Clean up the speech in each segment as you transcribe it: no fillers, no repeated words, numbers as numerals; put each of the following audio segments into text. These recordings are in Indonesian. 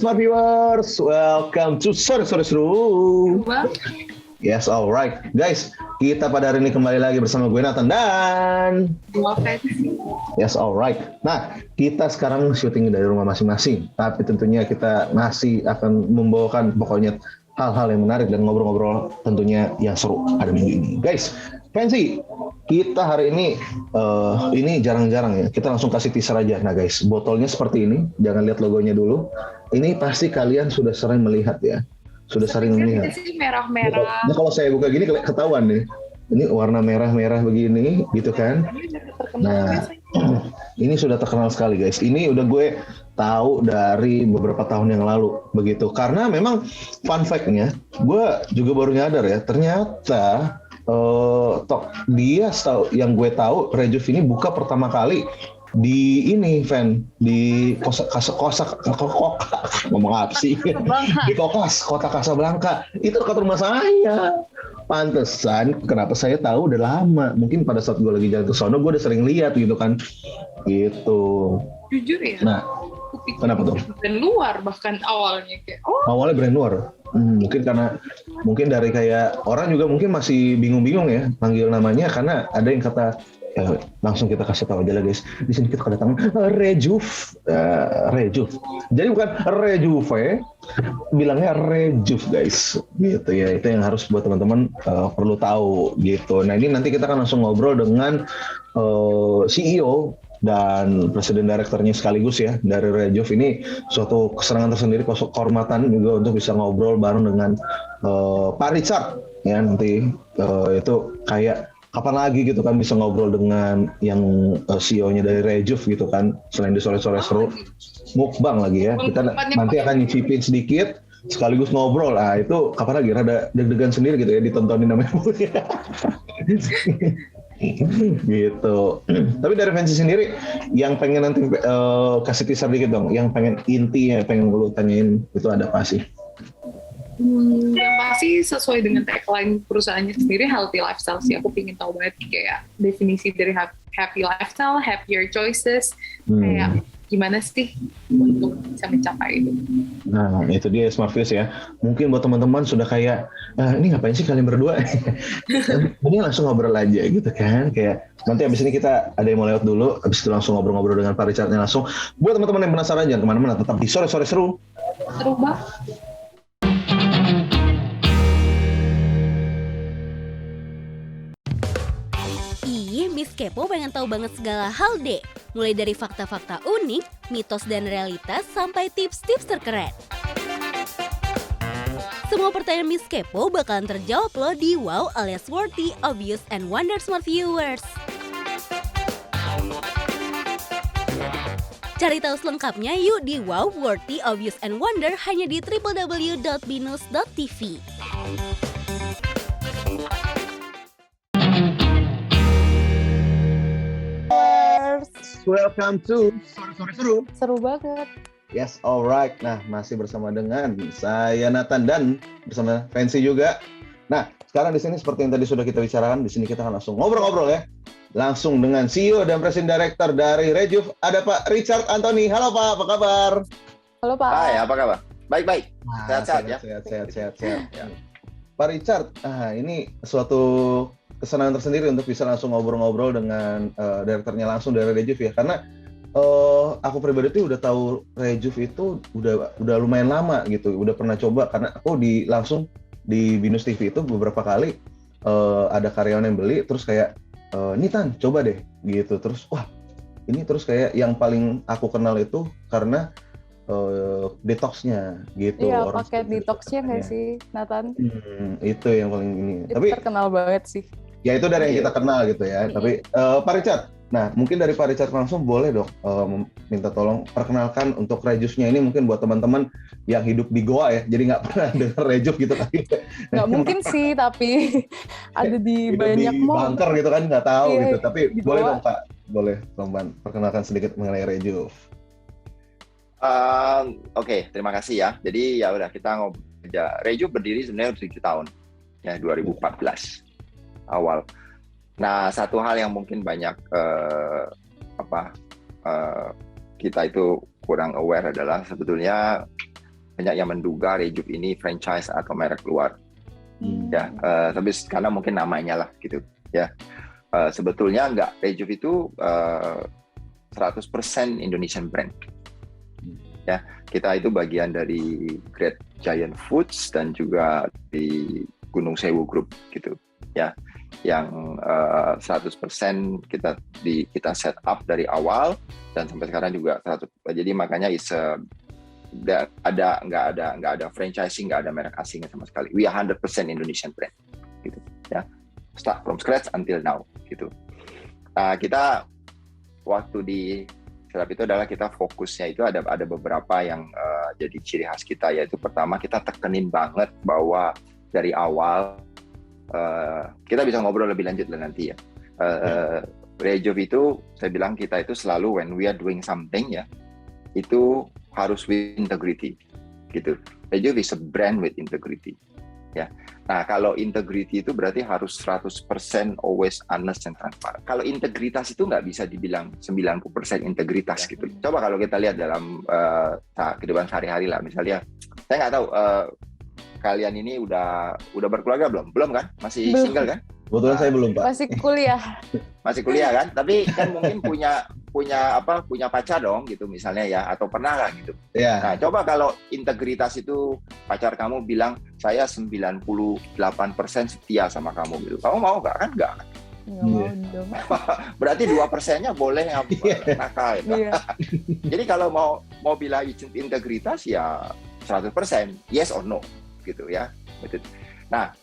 Smart Viewers, welcome to Sorry Seru. Yes, alright. Guys, kita pada hari ini kembali lagi bersama gue Nathan dan yes, alright. Nah, kita sekarang syuting dari rumah masing-masing, tapi tentunya kita masih akan membawakan pokoknya hal-hal yang menarik dan ngobrol-ngobrol tentunya yang seru pada minggu ini. Guys, Fancy, kita hari ini jarang-jarang ya. Kita langsung kasih teaser aja. Nah guys, botolnya seperti ini. Jangan lihat logonya dulu. Ini pasti kalian sudah sering melihat ya. Sudah sering melihat. Merah-merah. Nah, kalau saya buka gini ketahuan nih. Ini warna merah-merah begini, gitu kan? Nah, ini sudah terkenal sekali guys. Ini udah gue tahu dari beberapa tahun yang lalu, begitu. Karena memang fun fact-nya, gue juga baru nyadar ya. Ternyata dia yang gue tahu, Rejuve ini buka pertama kali di ini, di ngomong apa sih? Di kota Casablanca. Itu dekat rumah saya. Pantesan kenapa saya tahu udah lama. Mungkin pada saat gue lagi jalan ke sono, gue udah sering lihat gitu kan. Gitu. Jujur ya. Nah, kenapa tuh? Brand luar bahkan awalnya kayak. Awalnya brand luar. Mungkin dari kayak orang juga mungkin masih bingung-bingung ya panggil namanya, karena ada yang kata langsung kita kasih tahu aja lah guys. Di sini kita kedatangan Rejuve. Jadi bukan Rejuve, bilangnya Rejuve guys. Gitu ya. Itu yang harus buat teman-teman perlu tahu gitu. Nah, ini nanti kita akan langsung ngobrol dengan CEO dan presiden direkturnya sekaligus ya dari Rejuve. Ini suatu kesenangan tersendiri, kehormatan juga untuk bisa ngobrol bareng dengan Pak Richard ya. Nanti itu kayak kapan lagi gitu kan bisa ngobrol dengan yang CEO-nya dari Rejuve gitu kan, selain di sore-sore seru mukbang lagi ya. Kita nanti akan nyicipin sedikit sekaligus ngobrol. Nah itu kapan lagi, rada deg-degan sendiri gitu ya ditontonin namanya gitu. Tapi dari Fancy sendiri yang pengen nanti kasih teaser dikit dong, yang pengen inti ya pengen lu tanyain itu ada apa sih? Yang pasti sesuai dengan tagline perusahaannya sendiri, healthy lifestyle sih. Aku pengen tahu banget kayak definisi dari happy lifestyle, happier choices, kayak gimana sih untuk bisa mencapai itu. Nah itu dia Smart Views ya. Mungkin buat teman-teman sudah kayak ini ngapain sih kalian berdua? Ini langsung ngobrol aja gitu kan. Kayak nanti abis ini kita ada yang mau lewat dulu, abis itu langsung ngobrol-ngobrol dengan Pak Richardnya langsung. Buat teman-teman yang penasaran jangan kemana-mana, tetap di sore-sore seru. Seru banget. Miss Kepo pengen tahu banget segala hal deh. Mulai dari fakta-fakta unik, mitos dan realitas, sampai tips-tips terkeren. Semua pertanyaan Miss Kepo bakalan terjawab loh di Wow alias Worthy, Obvious, and Wonder Smart Viewers. Cari tahu selengkapnya yuk di Wow, Worthy, Obvious, and Wonder hanya di www.binus.tv. Welcome to Sorry Seru. Seru banget. Yes, alright. Nah, masih bersama dengan saya Nathan dan bersama Fancy juga. Nah, sekarang di sini seperti yang tadi sudah kita bicarakan, di sini kita akan langsung ngobrol-ngobrol ya. Langsung dengan CEO dan Presiden Director dari Rejuve, ada Pak Richard Anthony. Halo Pak, apa kabar? Halo Pak. Hai, apa kabar? Baik-baik. Sehat-sehat ya. Sehat. Ya. Pak Richard, ini suatu kesenangan tersendiri untuk bisa langsung ngobrol-ngobrol dengan direkturnya langsung dari Rejuve ya, karena aku pribadi tuh udah tahu Rejuve itu udah lumayan lama gitu, udah pernah coba karena aku langsung di Binus TV itu beberapa kali ada karyawan yang beli terus kayak nih Tan coba deh gitu, terus wah ini terus kayak yang paling aku kenal itu karena detoxnya gitu. Iya, pakai detoxnya nggak sih Nathan? Itu yang paling ini. Itu tapi terkenal banget sih. Ya itu dari yang kita kenal gitu ya. Tapi Pak Richard, nah mungkin dari Pak Richard langsung boleh dong minta tolong perkenalkan untuk Rejuve-nya ini mungkin buat teman-teman yang hidup di Goa ya. Jadi nggak pernah dengar Rejuve gitu kali. Nggak mungkin sih, tapi ada di banyak di mall. bunker gitu kan nggak tahu Iya, gitu. Tapi boleh Goa. dong Pak, boleh teman perkenalkan sedikit mengenai Rejuve. Oke, terima kasih ya. Jadi ya udah kita ngobrol aja. Rejuve berdiri sebenarnya 7 tahun ya, 2014 awal. Nah, satu hal yang mungkin banyak kita itu kurang aware adalah sebetulnya banyak yang menduga Rejuve ini franchise atau merek luar. Ya, tapi karena mungkin namanya lah gitu ya. Sebetulnya enggak, Rejuve itu 100% Indonesian brand. Ya, kita itu bagian dari Great Giant Foods dan juga di Gunung Sewu Group gitu ya. Yang 100% kita set up dari awal dan sampai sekarang juga 100%. Jadi makanya nggak ada franchising, nggak ada merek asingnya sama sekali. We are 100% Indonesian brand gitu ya. Start from scratch until now gitu. Nah, kita waktu di setup itu adalah kita fokusnya itu ada beberapa yang jadi ciri khas kita, yaitu pertama kita tekenin banget bahwa dari awal kita bisa ngobrol lebih lanjut lah nanti ya. Rejuve itu saya bilang kita itu selalu when we are doing something ya, itu harus with integrity gitu. Rejuve is a brand with integrity ya. Nah, kalau integrity itu berarti harus 100% always honest and transparent. Kalau integritas itu nggak bisa dibilang 90% integritas gitu. Coba kalau kita lihat dalam kehidupan sehari-hari lah, misalnya saya nggak tahu kalian ini udah berkeluarga belum? Belum kan? Masih Belum. single kan? Kebetulan saya belum, Pak. Masih kuliah. Masih kuliah kan? Tapi kan mungkin punya pacar dong gitu misalnya ya, atau pernah lah gitu. Iya. Nah, coba kalau integritas itu pacar kamu bilang saya 98% setia sama kamu gitu. Kamu mau nggak? Kan nggak. Nggak mau dong. Berarti 2%-nya boleh nakal. Iya. Jadi kalau mau bilang integritas ya 100%, yes or no gitu ya. Nah,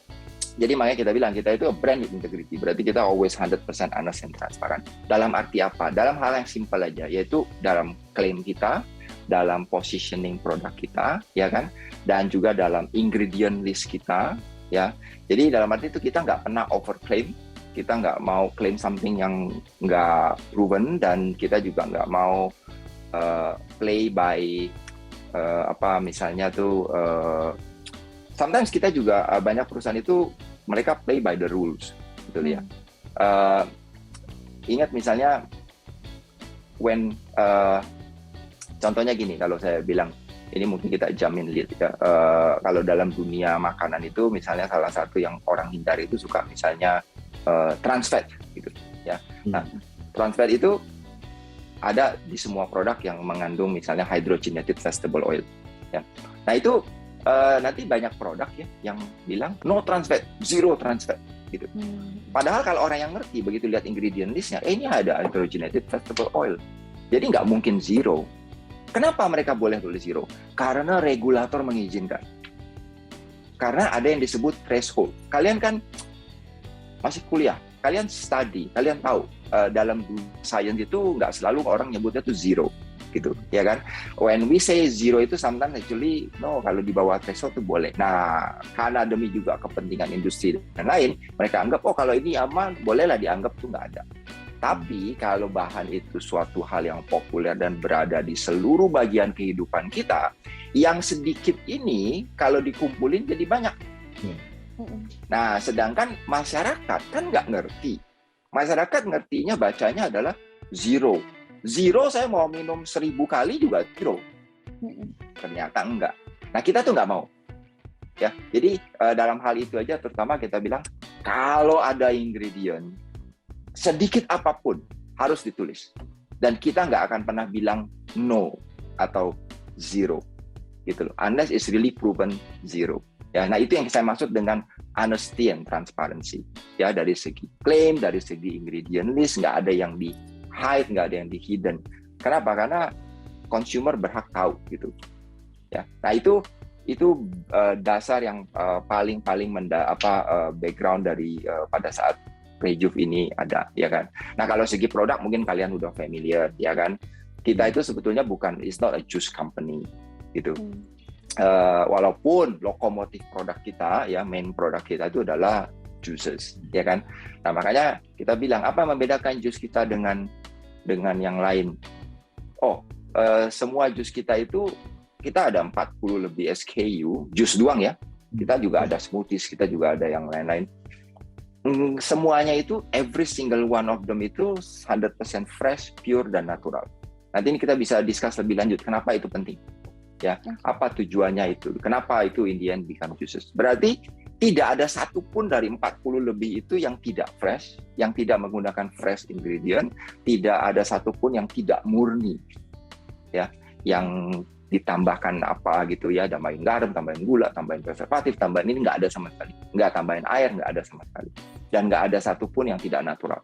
jadi makanya kita bilang kita itu brand with integrity. Berarti kita always 100% honest and transparent. Dalam arti apa? Dalam hal yang simpel aja, yaitu dalam klaim kita, dalam positioning produk kita, ya kan? Dan juga dalam ingredient list kita, ya. Jadi dalam arti itu kita nggak pernah overclaim, kita nggak mau claim something yang nggak proven, dan kita juga nggak mau play by misalnya tuh sometimes kita juga banyak perusahaan itu mereka play by the rules, betul ya. Ingat misalnya when contohnya gini, kalau saya bilang ini mungkin kita jamin lihat ya, kalau dalam dunia makanan itu misalnya salah satu yang orang hindari itu suka misalnya trans fat gitu ya. Nah, trans fat itu ada di semua produk yang mengandung misalnya hydrogenated vegetable oil ya. Nah, itu nanti banyak produk ya yang bilang no trans fat, zero trans fat gitu. Padahal kalau orang yang ngerti begitu lihat ingredient listnya, ini ada hydrogenated vegetable oil. Jadi nggak mungkin zero. Kenapa mereka boleh tulis zero? Karena regulator mengizinkan. Karena ada yang disebut threshold. Kalian kan masih kuliah, kalian study, kalian tahu dalam science itu nggak selalu orang nyebutnya tuh zero. Gitu, ya kan? When we say zero itu sometimes actually no, kalau di bawah threshold itu boleh. Nah, karena demi juga kepentingan industri dan lain, mereka anggap oh kalau ini aman, bolehlah dianggap itu nggak ada. Tapi kalau bahan itu suatu hal yang populer dan berada di seluruh bagian kehidupan kita, yang sedikit ini kalau dikumpulin jadi banyak. Nah, sedangkan masyarakat kan nggak ngerti. Masyarakat ngertinya bacanya adalah zero. Zero saya mau minum 1000 kali juga zero. Ternyata enggak. Nah, kita tuh nggak mau. Ya, jadi dalam hal itu aja terutama kita bilang kalau ada ingredient sedikit apapun harus ditulis. Dan kita nggak akan pernah bilang no atau zero. Gitu loh. Unless it's really proven zero. Ya, nah itu yang saya maksud dengan honesty and transparency. Ya, dari segi claim, dari segi ingredient list nggak ada yang di hide, nggak ada yang di hidden. Kenapa? Karena consumer berhak tahu gitu. Ya, nah itu dasar yang paling background dari pada saat Rejuve ini ada, ya kan. Nah kalau segi produk mungkin kalian udah familiar, ya kan. Kita itu sebetulnya it's not a juice company gitu. Walaupun lokomotif produk kita, ya main produk kita itu adalah juices, ya kan. Nah makanya kita bilang apa yang membedakan jus kita dengan yang lain. Semua jus kita itu kita ada 40 lebih SKU, jus doang ya. Kita juga ada smoothies, kita juga ada yang lain-lain. Semuanya itu every single one of them itu 100% fresh, pure dan natural. Nanti ini kita bisa discuss lebih lanjut kenapa itu penting. Ya, apa tujuannya itu? Kenapa itu in the end become juices? Berarti tidak ada satupun dari 40 lebih itu yang tidak fresh, yang tidak menggunakan fresh ingredient, tidak ada satupun yang tidak murni, ya, yang ditambahkan apa gitu ya, tambahin garam, tambahin gula, tambahin preservatif, tambahin ini nggak ada sama sekali, nggak tambahin air, nggak ada sama sekali, dan nggak ada satupun yang tidak natural,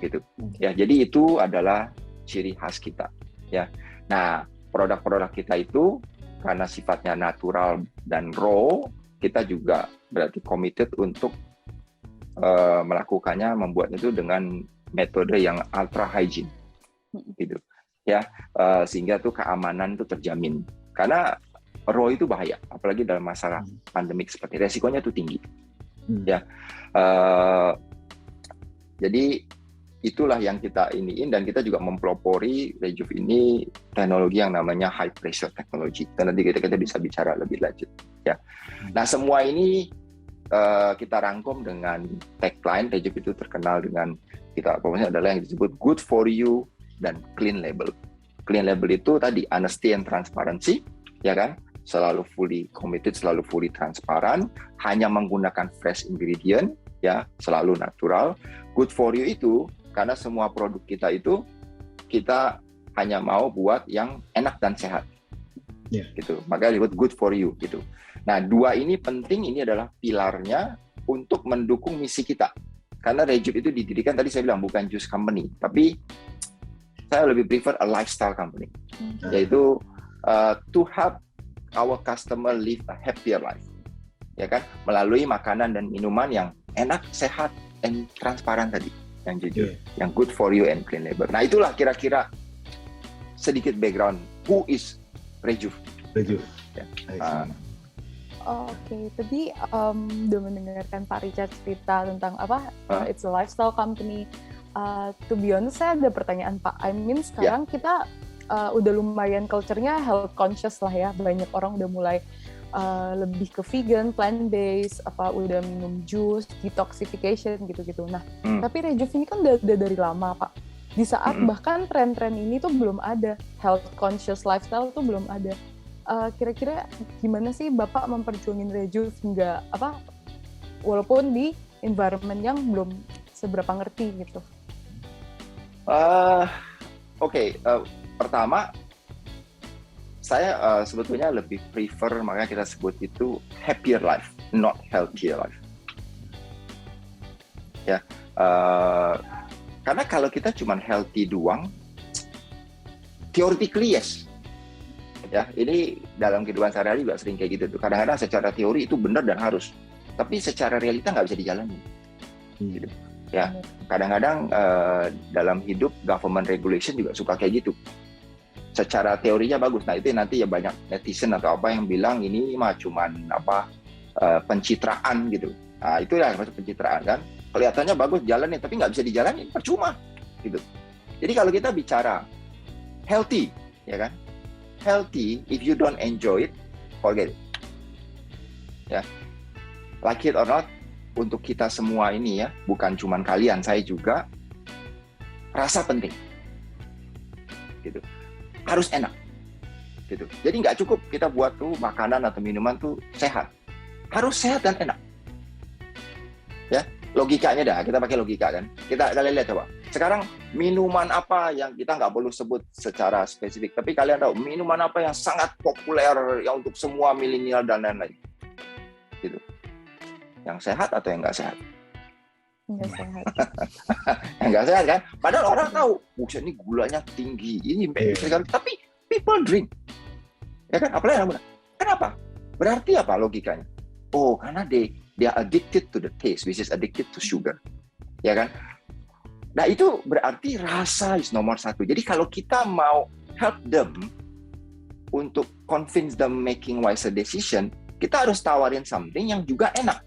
gitu. Ya, jadi itu adalah ciri khas kita, ya. Nah, produk-produk kita itu karena sifatnya natural dan raw, kita juga berarti committed untuk melakukannya, membuatnya itu dengan metode yang ultra hygiene, gitu ya, sehingga tuh keamanan itu terjamin. Karena raw itu bahaya, apalagi dalam masalah pandemik seperti resikonya tuh tinggi, ya. Jadi itulah yang kita iniin, dan kita juga mempelopori Rejuve ini teknologi yang namanya high pressure technology. Dan nanti kita bisa bicara lebih lanjut, ya. Nah, semua ini kita rangkum dengan tagline. Rejuve itu terkenal dengan kita pokoknya adalah yang disebut good for you dan clean label. Clean label itu tadi honesty and transparency, ya kan? Selalu fully committed, selalu fully transparan, hanya menggunakan fresh ingredient, ya, selalu natural. Good for you itu karena semua produk kita itu kita hanya mau buat yang enak dan sehat, gitu. Makanya disebut good for you, gitu. Nah, dua ini penting, ini adalah pilarnya untuk mendukung misi kita. Karena Rejuve itu didirikan, tadi saya bilang bukan juice company, tapi saya lebih prefer a lifestyle company, yaitu to help our customer live a happier life, ya kan, melalui makanan dan minuman yang enak, sehat, and transparan tadi. Yang jujur, yang good for you and clean label. Nah, itulah kira-kira sedikit background who is Rejuve. Ya. Oke, tadi udah mendengarkan Pak Richard cerita tentang apa it's a lifestyle company. To be honest, saya ada pertanyaan Pak. I mean sekarang kita udah lumayan culture-nya health conscious lah ya. Banyak orang udah mulai lebih ke vegan, plant-based, udah minum jus, detoxification gitu-gitu. Nah, tapi Rejuve ini kan udah dari lama, Pak. Di saat bahkan tren-tren ini tuh belum ada, health conscious lifestyle tuh belum ada. Kira-kira gimana sih Bapak memperjuangin Rejuve hingga walaupun di environment yang belum seberapa ngerti gitu? Oke, pertama saya sebetulnya lebih prefer, makanya kita sebut itu happier life, not healthier life. Ya, karena kalau kita cuma healthy doang, theoretically yes. Ya, ini dalam kehidupan sehari-hari juga sering kayak gitu tuh. Kadang-kadang secara teori itu benar dan harus, tapi secara realita nggak bisa dijalani. Gitu. Ya, kadang-kadang dalam hidup government regulation juga suka kayak gitu. Secara teorinya bagus, nah itu nanti ya banyak netizen atau apa yang bilang ini mah cuman pencitraan gitu. Nah itu yang maksud pencitraan kan, kelihatannya bagus jalanin tapi nggak bisa dijalanin, percuma gitu. Jadi kalau kita bicara healthy, ya kan, healthy if you don't enjoy it, forget it. Ya, like it or not, untuk kita semua ini ya, bukan cuman kalian, saya juga, rasa penting, gitu. Harus enak, gitu. Jadi nggak cukup kita buat tuh makanan atau minuman tuh sehat, harus sehat dan enak. Ya, logikanya dah, kita pakai logika kan. Kalian lihat coba. Sekarang minuman apa yang kita nggak perlu sebut secara spesifik, tapi kalian tahu minuman apa yang sangat populer yang untuk semua milenial dan lain-lain, gitu. Yang sehat atau yang nggak sehat? Nggak sehat. Yang nggak sehat kan? Padahal orang tahu, buset ini gulanya tinggi, ini sekali, tapi people drink, ya kan? Apalagi yang benar. Kenapa? Berarti apa logikanya? Oh, karena they are addicted to the taste, which is addicted to sugar, ya kan? Nah itu berarti rasa is nomor satu. Jadi kalau kita mau help them untuk convince them making wiser decision, kita harus tawarin something yang juga enak.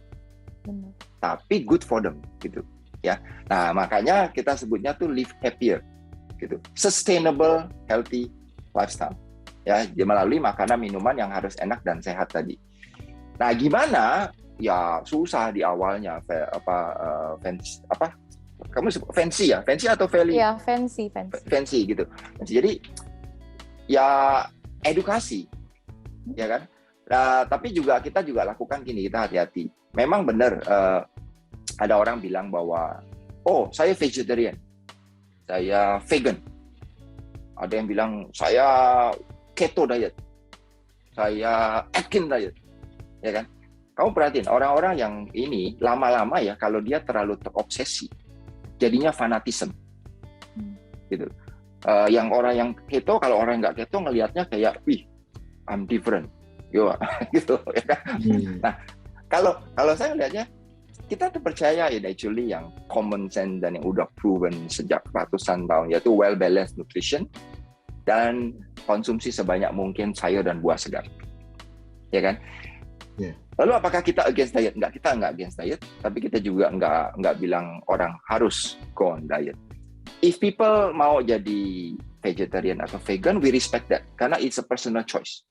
Tapi good for them, gitu ya. Nah makanya kita sebutnya tuh live happier, gitu, sustainable healthy lifestyle, ya, melalui makanan minuman yang harus enak dan sehat tadi. Nah gimana? Ya susah di awalnya, kamu sebut fancy ya, fancy atau value? Ya fancy gitu. Jadi ya edukasi, ya kan? Nah, tapi kita juga lakukan gini, kita hati-hati. Memang benar ada orang bilang bahwa, oh saya vegetarian, saya vegan. Ada yang bilang saya keto diet, saya Atkins diet, ya kan? Kamu perhatiin orang-orang yang ini lama-lama ya, kalau dia terlalu terobsesi, jadinya fanatisme, gitu. Yang orang yang keto, kalau orang nggak keto ngelihatnya kayak, wih, I'm different, gitu, ya kan? Nah, kalau saya melihatnya, kita tuh percaya actually yang common sense dan yang udah proven sejak ratusan tahun, yaitu well balanced nutrition dan konsumsi sebanyak mungkin sayur dan buah segar, ya kan? Yeah. Lalu apakah kita against diet? Enggak, kita enggak against diet, tapi kita juga enggak bilang orang harus go on diet. If people mau jadi vegetarian atau vegan, we respect that karena it's a personal choice.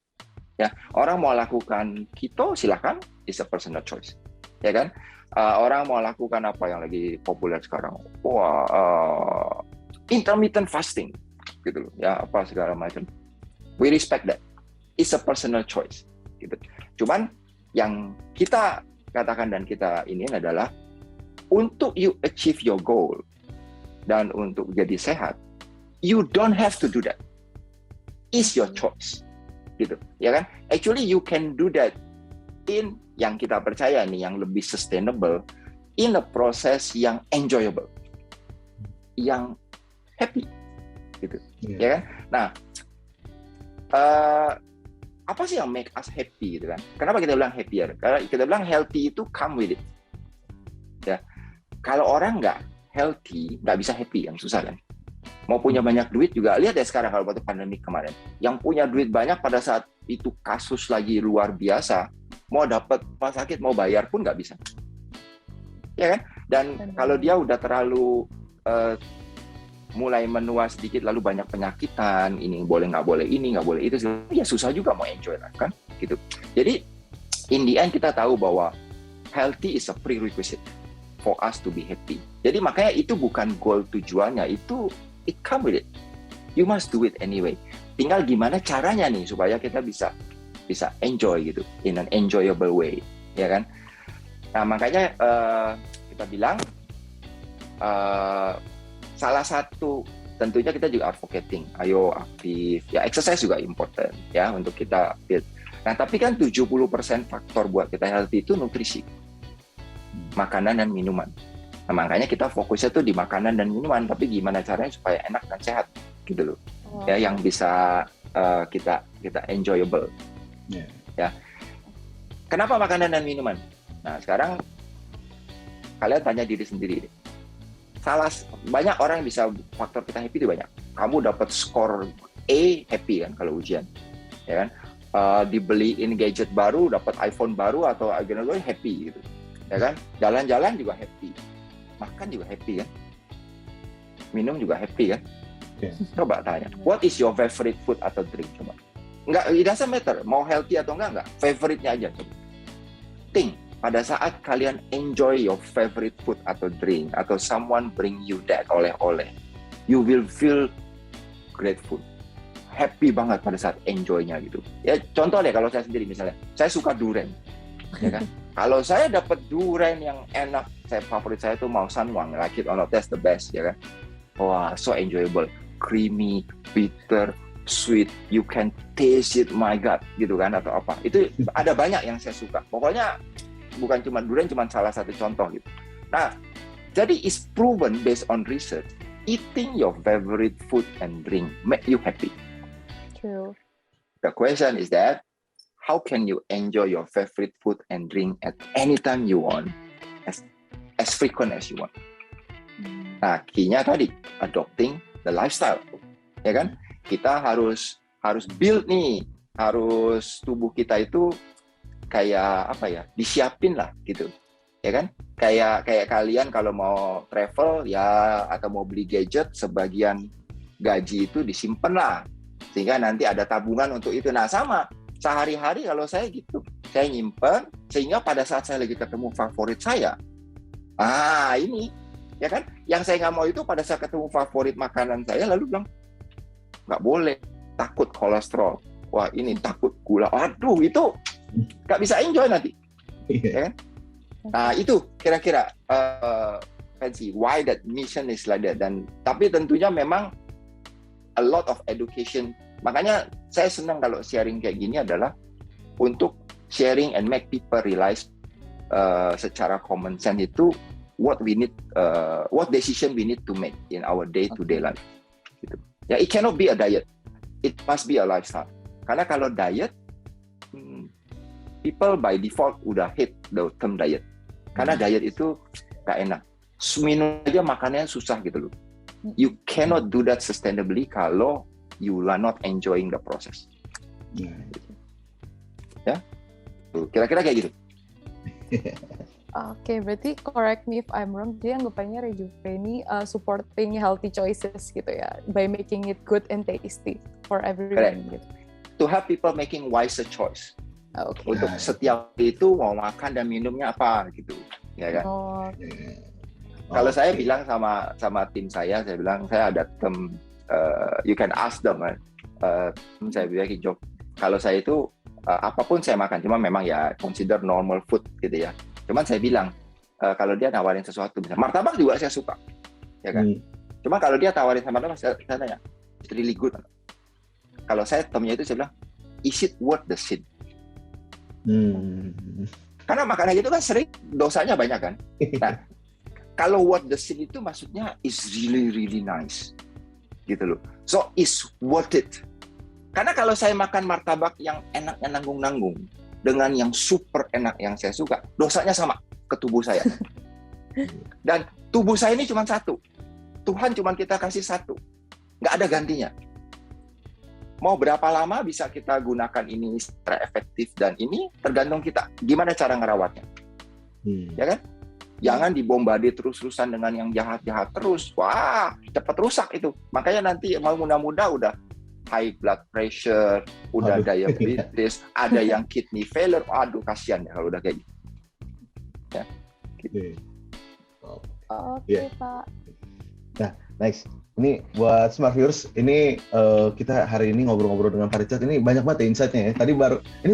Ya, orang mau lakukan keto silakan, it's a personal choice, ya kan? Orang mau lakukan apa yang lagi populer sekarang? Intermittent fasting, gitu loh, ya apa segala macam. We respect that. It's a personal choice, gitu. Cuman yang kita katakan dan kita ini adalah untuk you achieve your goal dan untuk jadi sehat, you don't have to do that. It's your choice, gitu, ya kan? Actually you can do that in yang kita percaya nih, yang lebih sustainable, in a process yang enjoyable, yang happy, gitu, ya kan? Nah, apa sih yang make us happy, gitu kan? Kenapa kita bilang happier? Karena kita bilang healthy itu come with it, ya. Kalau orang nggak healthy, nggak bisa happy, yang susah kan? Mau punya banyak duit juga, lihat ya sekarang kalau waktu pandemi kemarin, yang punya duit banyak pada saat itu kasus lagi luar biasa, mau dapat rumah sakit, mau bayar pun nggak bisa, ya kan? Dan kalau dia udah terlalu mulai menua sedikit, lalu banyak penyakitan, ini boleh nggak boleh ini, nggak boleh itu, ya susah juga mau enjoy kan, gitu. Jadi in the end kita tahu bahwa healthy is a prerequisite for us to be happy. Jadi makanya itu bukan goal tujuannya, itu it come with it. You must do it anyway. Tinggal gimana caranya nih supaya kita bisa enjoy gitu, in an enjoyable way, ya kan? Nah makanya kita bilang salah satu tentunya kita juga advocating, ayo aktif, ya exercise juga important ya untuk kita build. Nah tapi kan 70% faktor buat kita healthy itu nutrisi, makanan dan minuman. Nah makanya kita fokusnya tuh di makanan dan minuman, tapi gimana caranya supaya enak dan sehat gitu loh, ya yang bisa kita enjoyable. Ya. Kenapa makanan dan minuman? Nah, sekarang kalian tanya diri sendiri. Banyak orang yang bisa faktor kita happy itu banyak. Kamu dapat skor A, happy kan kalau ujian. Ya kan? Dibeliin gadget baru, dapat iPhone baru atau again happy gitu. Ya kan? Jalan-jalan juga happy. Makan juga happy kan? Minum juga happy kan? Coba tanya, what is your favorite food atau drink? Coba. Enggak, it doesn't matter, mau healthy atau enggak, favorite-nya aja. Think, pada saat kalian enjoy your favorite food atau drink, atau someone bring you that oleh-oleh, you will feel grateful, happy banget pada saat enjoy-nya gitu. Ya contoh deh, kalau saya sendiri misalnya, saya suka durian, ya kan? Kalau saya dapat durian yang enak, favorit saya tuh mau sanwang, like it or not, that's the best, ya kan? Wah, so enjoyable, creamy, bitter, sweet, you can taste it, my God, gitu kan, atau apa. Itu ada banyak yang saya suka. Pokoknya bukan cuma durian, cuma salah satu contoh gitu. Nah, jadi it's proven based on research, eating your favorite food and drink make you happy. True. The question is that, how can you enjoy your favorite food and drink at any time you want, as frequent as you want? Nah, key-nya tadi, adopting the lifestyle, ya kan? Kita harus build nih, harus tubuh kita itu kayak apa ya, disiapin lah gitu, ya kan? Kayak kalian kalau mau travel ya atau mau beli gadget, sebagian gaji itu disimpan lah, sehingga nanti ada tabungan untuk itu. Nah sama, sehari-hari kalau saya gitu, saya nyimpen sehingga pada saat saya lagi ketemu favorit saya, ini, ya kan? Yang saya nggak mau itu pada saat ketemu favorit makanan saya lalu bilang nggak boleh, takut kolesterol. wah ini takut gula, aduh itu nggak bisa enjoy nanti, ya kan? Nah itu kira-kira fancy why that mission is like that. Dan tapi tentunya memang a lot of education. Makanya saya senang kalau sharing kayak gini adalah untuk sharing and make people realize secara common sense itu what we need, what decision we need to make in our day-to-day life. Gitu. Ya, it cannot be a diet, it must be a lifestyle. Karena kalau diet, people by default udah hate the term diet. Karena diet itu gak enak. Minum aja makannya susah gitu loh. You cannot do that sustainably kalau you are not enjoying the process. Ya, tuh, kira-kira kayak gitu. Oke, berarti correct me if I'm wrong, dia anggapannya Rejuve ini supporting healthy choices gitu ya, by making it good and tasty for everyone. Gitu. To have people making wiser choice. Okay. Untuk setiap itu mau makan dan minumnya apa gitu, ya kan? Kalau saya bilang sama tim saya bilang saya ada term, you can ask them, saya bilang joke. Kalau saya itu apapun saya makan, cuma memang ya consider normal food gitu ya. Cuman saya bilang kalau dia nawarin sesuatu, misalnya martabak juga saya suka, ya kan? Cuma kalau dia tawarin sama martabak, saya tanya, it's really good. Kalau saya termnya itu saya bilang, is it worth the shit? Karena makanan itu kan sering dosanya banyak kan. Nah, kalau worth the shit itu maksudnya is really really nice, gitu loh. So is worth it. Karena kalau saya makan martabak yang enaknya nanggung-nanggung dengan yang super enak yang saya suka, dosanya sama ke tubuh saya. Dan tubuh saya ini cuma satu. Tuhan cuma kita kasih satu. Nggak ada gantinya. Mau berapa lama bisa kita gunakan ini secara efektif, dan ini tergantung kita. Gimana cara ngerawatnya. Ya kan? Jangan dibombardir terus-terusan dengan yang jahat-jahat terus. Wah, cepat rusak itu. Makanya nanti mau muda-muda udah high blood pressure, udah diabetes, ada yang kidney failure. Aduh, kasihan ya kalau udah kayak gitu. Ya. Gitu. Oke, Pak. Nah, next. Ini buat Smart Viewers, ini kita hari ini ngobrol-ngobrol dengan Pak Richard, ini banyak banget ya insight-nya ya. Tadi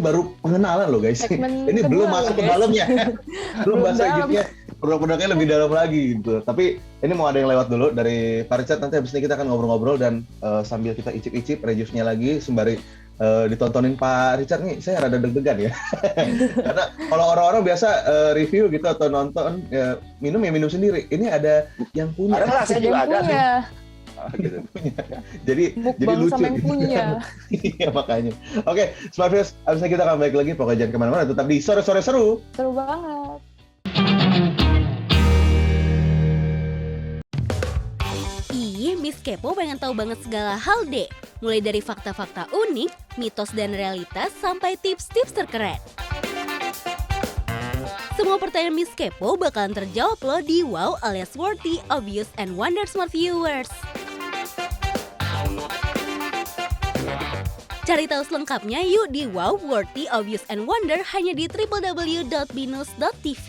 baru pengenalan loh guys. Ini belum masuk ke dalamnya. belum bahas selanjutnya. Produk-produknya lebih dalam lagi gitu. Tapi ini mau ada yang lewat dulu dari Pak Richard, nanti habis ini kita akan ngobrol-ngobrol dan sambil kita icip-icip reviewnya lagi sembari ditontonin Pak Richard nih, saya rada deg-degan ya. Karena kalau orang-orang biasa review gitu atau nonton minum sendiri. Ini ada yang punya. Ada, saya juga ada sih. Gitu. jadi lucu sama yang punya. Iya makanya. Oke, Smart Viewers, abisnya kita akan balik lagi, pokoknya jangan kemana-mana, tetap di sore-sore seru. Seru banget. Ih, Miss Kepo pengen tahu banget segala hal deh. Mulai dari fakta-fakta unik, mitos dan realitas, sampai tips-tips terkeren. Semua pertanyaan Miss Kepo bakalan terjawab loh di Wow alias Worthy, Obvious, and Wonder Smart Viewers. Cari tahu selengkapnya yuk di Wow, Worthy, Obvious, and Wonder hanya di www.binus.tv.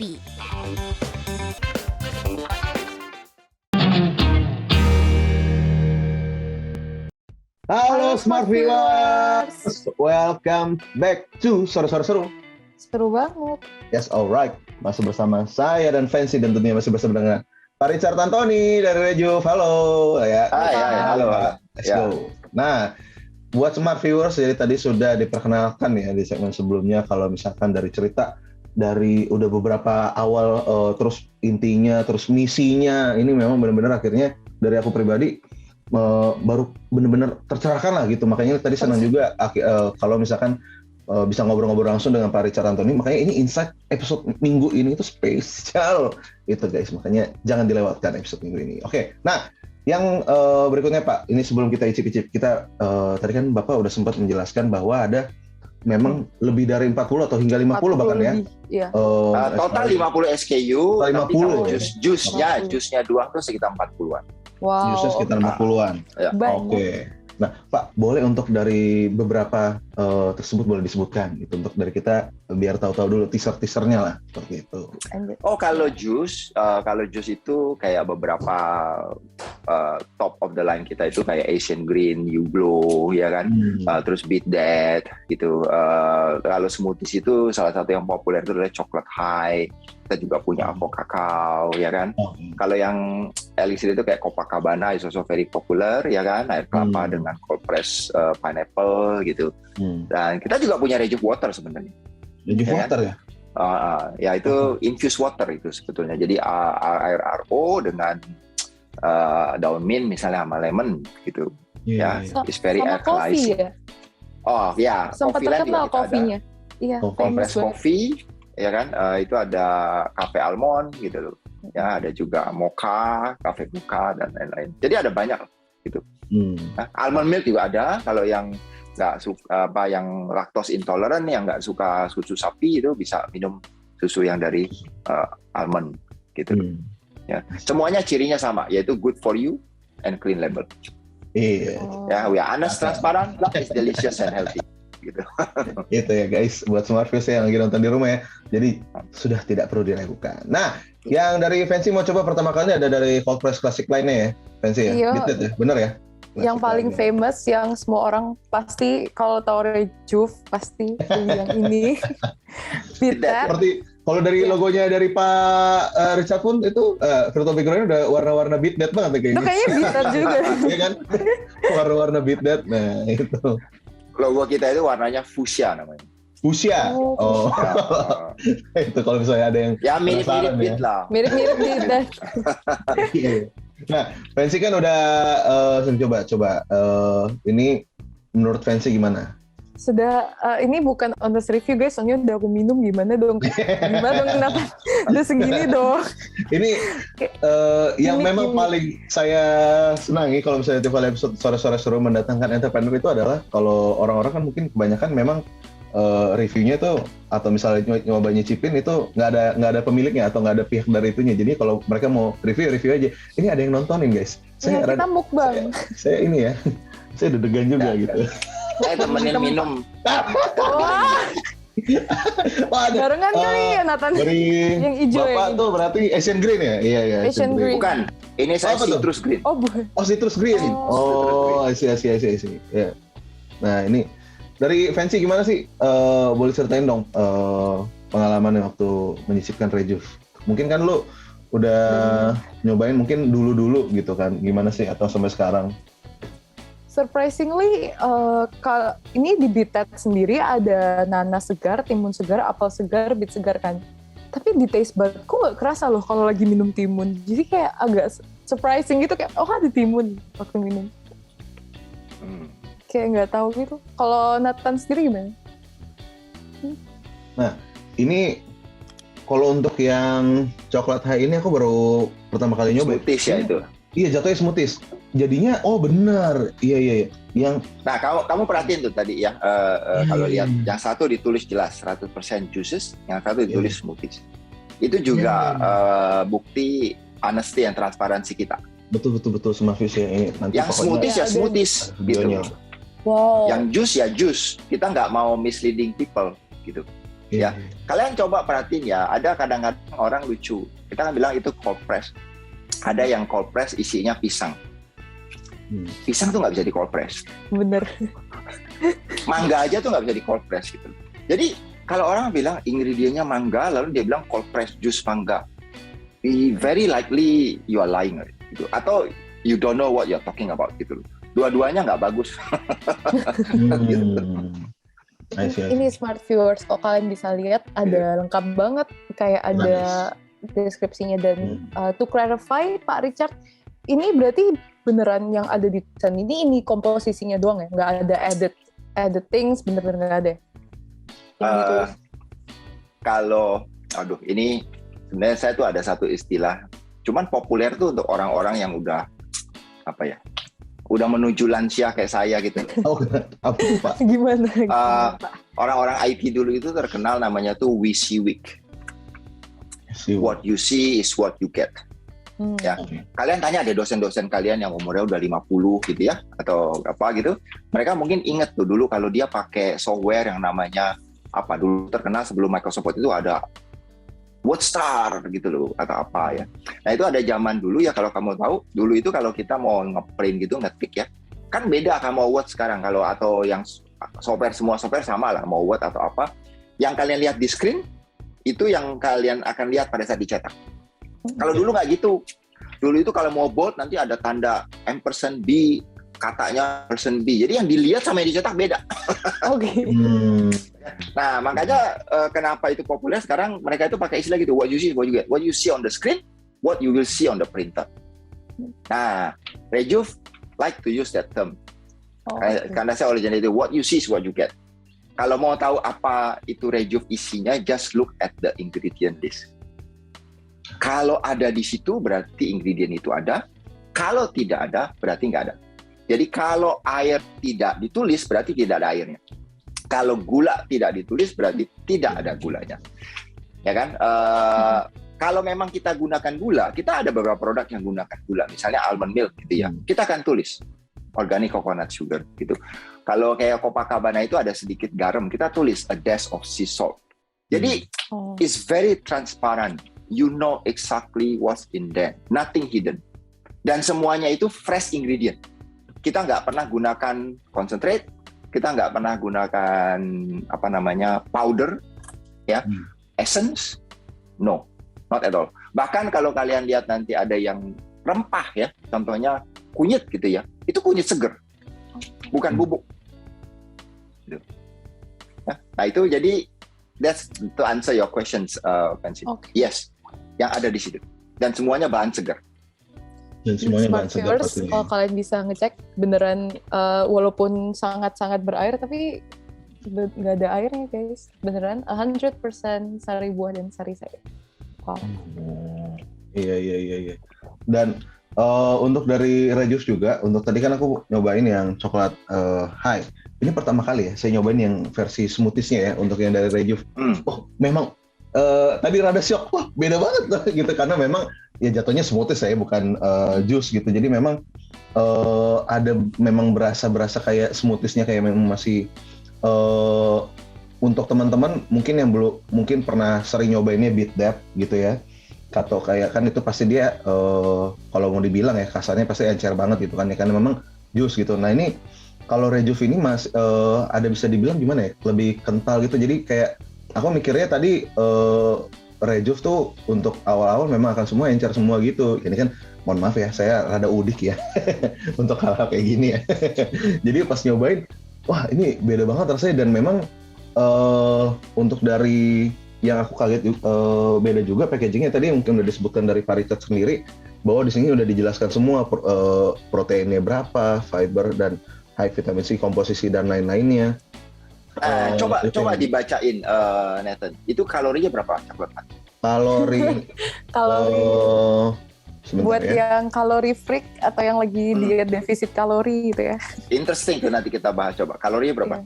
Halo Smart Viewers, welcome back to Sore-Sore Seru. Seru banget. Yes, alright. Masih bersama saya dan Fancy, dan tentunya masih bersama dengan Pak Richard Antoni dari Rejuve. Halo ya. Halo. Let's go. Nah, buat Smart Viewers, jadi tadi sudah diperkenalkan ya di segmen sebelumnya, kalau misalkan dari cerita dari udah beberapa awal, terus intinya, terus misinya, ini memang benar-benar akhirnya dari aku pribadi baru benar-benar tercerahkan lah gitu. Makanya tadi senang juga kalau misalkan bisa ngobrol-ngobrol langsung dengan Pak Richard Antoni. Makanya ini insight episode minggu ini itu spesial gitu guys, makanya jangan dilewatkan episode minggu ini. Oke, nah yang berikutnya Pak, ini sebelum kita icip-icip, kita tadi kan Bapak udah sempat menjelaskan bahwa ada memang lebih dari 40 atau hingga 50 bahkan ya. Iya. Total 50 SKU, total 50. Jusnya doang tuh sekitar 40-an. Wow. Jusnya sekitar 40-an. Ya. Oke. Nah, Pak, boleh untuk dari beberapa tersebut boleh disebutkan gitu untuk dari kita biar tahu-tahu dulu teaser-teasernya lah seperti itu. Oh, kalau jus itu kayak beberapa top of the line kita itu kayak Asian Green, Uglo, ya kan, terus Beat That gitu. Kalau smoothies itu salah satu yang populer itu adalah Chocolate High. Kita juga punya Avocacao, ya kan. Kalau yang elixir itu kayak Copacabana is also very popular, ya kan, air kelapa dengan cold press pineapple gitu. Dan kita juga punya Rejuve Water sebenarnya. Rejuve Water ya? Ya itu infused water itu sebetulnya. Jadi air RO dengan daun mint misalnya sama lemon gitu. Ya, it's very sama kopi ya? Oh ya, sempat terkenal kopinya. Iya, compressed coffee, ya kan. Itu ada cafe almond gitu loh. Ya, ada juga mocha, cafe mocha dan lain-lain. Jadi ada banyak gitu. Nah, almond milk juga ada. Kalau yang nggak suka yang lactose intolerant, yang nggak suka susu sapi itu bisa minum susu yang dari almond gitu. Ya, semuanya cirinya sama, yaitu good for you and clean label. Iya. Ya, we are honest, transparent, it's delicious and healthy. Gitu. Itu ya guys, buat smart viewers yang lagi nonton di rumah ya. Jadi sudah tidak perlu diragukan. Nah, yang dari Fancy mau coba pertama kali ada dari cold press classic lainnya ya, Fancy ya. Iya. Beat ya, bener ya? Yang paling famous, yang semua orang pasti kalau tahu Rejuve pasti yang ini. Beat That. Seperti kalau dari logonya dari Pak Richard pun itu Fruto background-nya udah warna-warna Beat That banget kayaknya. Itu kayaknya Beat That juga. Iya kan? Warna-warna Beat That. Nah, itu. Logo kita itu warnanya fuchsia namanya. Fuchsia. Oh. Itu kalau misalnya ada yang ya mirip-mirip Beat lah. Mirip-mirip Beat That. Nah, Fancy kan udah coba. Ini menurut Fancy gimana? Sudah, ini bukan honest review guys, soalnya udah aku minum, gimana dong kenapa udah segini dong. Ini yang memang paling saya senangi kalau misalnya tiap kali episode sore-sore suruh mendatangkan entrepreneur itu adalah kalau orang-orang kan mungkin kebanyakan memang reviewnya tuh atau misalnya nyoba nyicipin itu nggak ada pemiliknya atau nggak ada pihak dari itunya. Jadi kalau mereka mau review aja, ini ada yang nontonin guys. Kita mukbang. Saya ini ya, saya deg-degan juga gitu. Temenin minum. Wah, barengan kali ya Nathan. Yang hijau Bapak yang tuh berarti Asian Green ya? Iya. Asian Green. Bukan, ini saya citrus green. Oh bukan. Oh citrus green. Oh, I see. Ya. Nah ini dari Fancy gimana sih? Boleh ceritain dong pengalamannya waktu menyisipkan Rejuve. Mungkin kan lu udah nyobain mungkin dulu gitu kan? Gimana sih atau sampai sekarang? Surprisingly, ini di Beat That sendiri ada nanas segar, timun segar, apel segar, beet segar kan. Tapi di taste budku nggak kerasa loh kalau lagi minum timun. Jadi kayak agak surprising gitu, kayak oh ada timun waktu minum. Kayak nggak tahu gitu. Kalau Nathan sendiri gimana? Nah, ini kalau untuk yang coklat high ini aku baru pertama kali nyoba. Smoothies ya itu. Iya, jatuhnya smoothies. Jadinya, oh benar, iya. Yang, nah, kamu perhatiin tuh tadi ya, kalau lihat yang satu ditulis jelas 100% juices, yang satu ditulis smoothies. Itu juga bukti honesty and transparansi kita. Betul semua views ya ini. Nanti yang smoothies ya smoothies, gitu. Wow. Yang juice ya juice. Kita nggak mau misleading people, gitu. Ya, kalian coba perhatiin ya. Ada kadang-kadang orang lucu. Kita kan bilang itu cold press. Ada yang cold press isinya pisang. Pisang tuh nggak bisa di cold press. Bener. Mangga aja tuh nggak bisa di cold press gitu. Jadi kalau orang bilang ingredientnya mangga, lalu dia bilang cold press jus mangga, very likely you are lying gitu. Atau you don't know what you're talking about gitu. Dua-duanya nggak bagus. Gitu. Ini smart viewers, kok kalian bisa lihat ada lengkap banget, kayak ada deskripsinya dan to clarify Pak Richard, ini berarti beneran yang ada di tulisan ini komposisinya doang ya, nggak ada edit things, bener-bener nggak ada. Kalau, ini sebenarnya saya tuh ada satu istilah, cuman populer tuh untuk orang-orang yang udah udah menuju lansia kayak saya gitu. Oh, apa tuh Pak? Gimana? Orang-orang IT dulu itu terkenal namanya tuh WYSIWYG. What you see is what you get. Ya, kalian tanya deh dosen-dosen kalian yang umurnya udah 50 gitu ya, atau apa gitu. Mereka mungkin inget tuh dulu kalau dia pakai software yang namanya apa, dulu terkenal sebelum Microsoft Word itu ada WordStar gitu loh, atau apa ya. Nah itu ada zaman dulu ya, kalau kamu tahu, dulu itu kalau kita mau ngeprint gitu, ngetik ya, kan beda kan mau Word sekarang, kalau atau yang software, semua software sama lah, mau Word atau apa. Yang kalian lihat di screen, itu yang kalian akan lihat pada saat dicetak. Kalau dulu nggak gitu. Dulu itu kalau mau bold nanti ada tanda %B, katanya %B. Jadi yang dilihat sama yang dicetak beda. Oke. Nah, makanya kenapa itu populer sekarang, mereka itu pakai istilah gitu, what you see, what you get. What you see on the screen, what you will see on the printer. Nah, Rejuve like to use that term. Karena saya originated, what you see is what you get. Kalau mau tahu apa itu Rejuve isinya, just look at the ingredient list. Kalau ada di situ berarti ingredient itu ada. Kalau tidak ada berarti nggak ada. Jadi kalau air tidak ditulis berarti tidak ada airnya. Kalau gula tidak ditulis berarti tidak ada gulanya. Ya kan? Kalau memang kita gunakan gula, kita ada beberapa produk yang gunakan gula. Misalnya almond milk gitu ya. Kita akan tulis organic coconut sugar gitu. Kalau kayak Copacabana itu ada sedikit garam, kita tulis a dash of sea salt. Jadi it's very transparent. You know exactly what's in there, nothing hidden. Dan semuanya itu fresh ingredient. Kita nggak pernah gunakan concentrate, kita nggak pernah gunakan apa namanya powder, ya, essence, no, not at all. Bahkan kalau kalian lihat nanti ada yang rempah ya, contohnya kunyit gitu ya, itu kunyit seger, bukan bubuk. Nah itu jadi that's to answer your questions, Fancy. Yes. Yang ada di situ, dan semuanya bahan segar. Dan semuanya bahan segar viewers, pastinya. kalau kalian bisa ngecek beneran, walaupun sangat-sangat berair tapi nggak ada airnya guys, beneran 100% sari buah dan sari sayur. Wow. Iya. Dan untuk dari Rejuve juga, untuk tadi kan aku nyobain yang coklat high. Ini pertama kali ya saya nyobain yang versi smoothiesnya ya, untuk yang dari Rejuve. Oh memang tadi rada shock, wah beda banget gitu, karena memang ya jatuhnya smoothies saya bukan jus gitu, jadi memang ada memang berasa kayak smoothiesnya kayak memang masih untuk teman-teman mungkin yang belum mungkin pernah sering nyobainnya Beat That gitu ya, atau kayak kan itu pasti dia kalau mau dibilang ya kasarnya pasti encer banget gitu kan ya, karena memang jus gitu. Nah ini kalau Rejuve ini ada bisa dibilang gimana ya, lebih kental gitu, jadi kayak aku mikirnya tadi Rejuve tuh untuk awal-awal memang akan semua encer semua gitu. Ini kan mohon maaf ya, saya rada udik ya untuk hal-hal kayak gini ya. Jadi pas nyobain, wah ini beda banget rasanya, dan memang untuk dari yang aku kaget beda juga packagingnya, tadi mungkin udah disebutkan dari Pak Richard sendiri bahwa di sini udah dijelaskan semua proteinnya berapa, fiber dan high vitamin C, komposisi dan lain-lainnya. Coba dibacain Nathan. Itu kalorinya berapa? Kalori buat yang kalori freak atau yang lagi diet defisit kalori gitu ya. Interesting tuh, nanti kita bahas. Coba kalorinya berapa?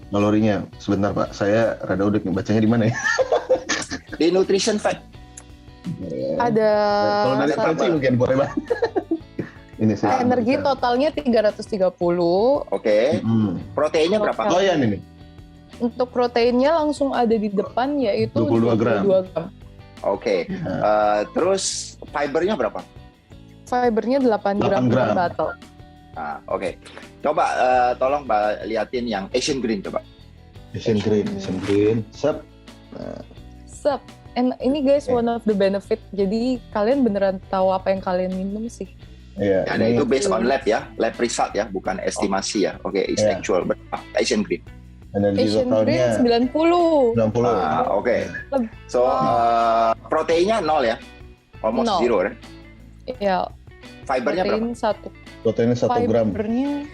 Kalorinya sebentar Pak, saya rada udah bacanya di mana ya? Di nutrition fact. Ada kalau dari Franci mungkin boleh Pak. Ini saya energi totalnya 330. Oke. Proteinnya berapa? Oh ya ini. Untuk proteinnya langsung ada di depan, yaitu 22 gram. Oke. Terus fibernya berapa? Fibernya 8 gram per bottle. Oke. Coba tolong liatin yang Asian Green coba. Asian Green. Sep. Sep. And ini guys, one of the benefit. Jadi kalian beneran tahu apa yang kalian minum sih. Iya. Nah, itu based on lab ya, lab result ya, bukan estimasi ya. Oke, it's actual. Berapa? Asian Green. Asian Green 90. Oke. So proteinnya 0 ya, almost 0 ya. Iya. Fibernya berapa? Proteinnya 1 gram. Fibernya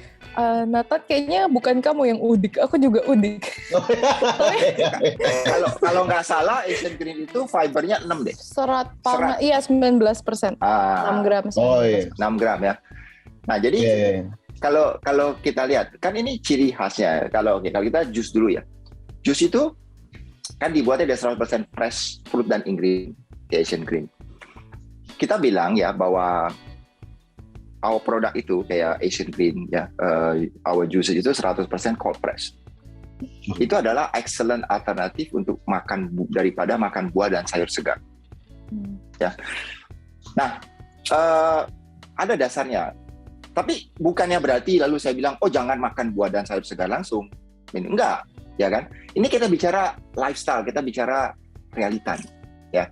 Nathan kayaknya bukan kamu yang udik, aku juga udik. Kalau nggak salah Asian Green itu fibernya 6 deh. Serat palma, iya 19%. 6 gram. 6 gram ya. Nah jadi kalau kita lihat, kan ini ciri khasnya. Kalau kita jus dulu ya. Jus itu kan dibuatnya dari 100% fresh fruit dan ingredient di Asian Green. kita bilang ya bahwa our product itu kayak Asian Green ya, our juice itu 100% cold press. Itu adalah excellent alternatif untuk makan daripada makan buah dan sayur segar. Ya. Nah, ada dasarnya. Tapi bukannya berarti lalu saya bilang, oh jangan makan buah dan sayur segar langsung. Enggak, ya kan? Ini kita bicara lifestyle, kita bicara realita, ya.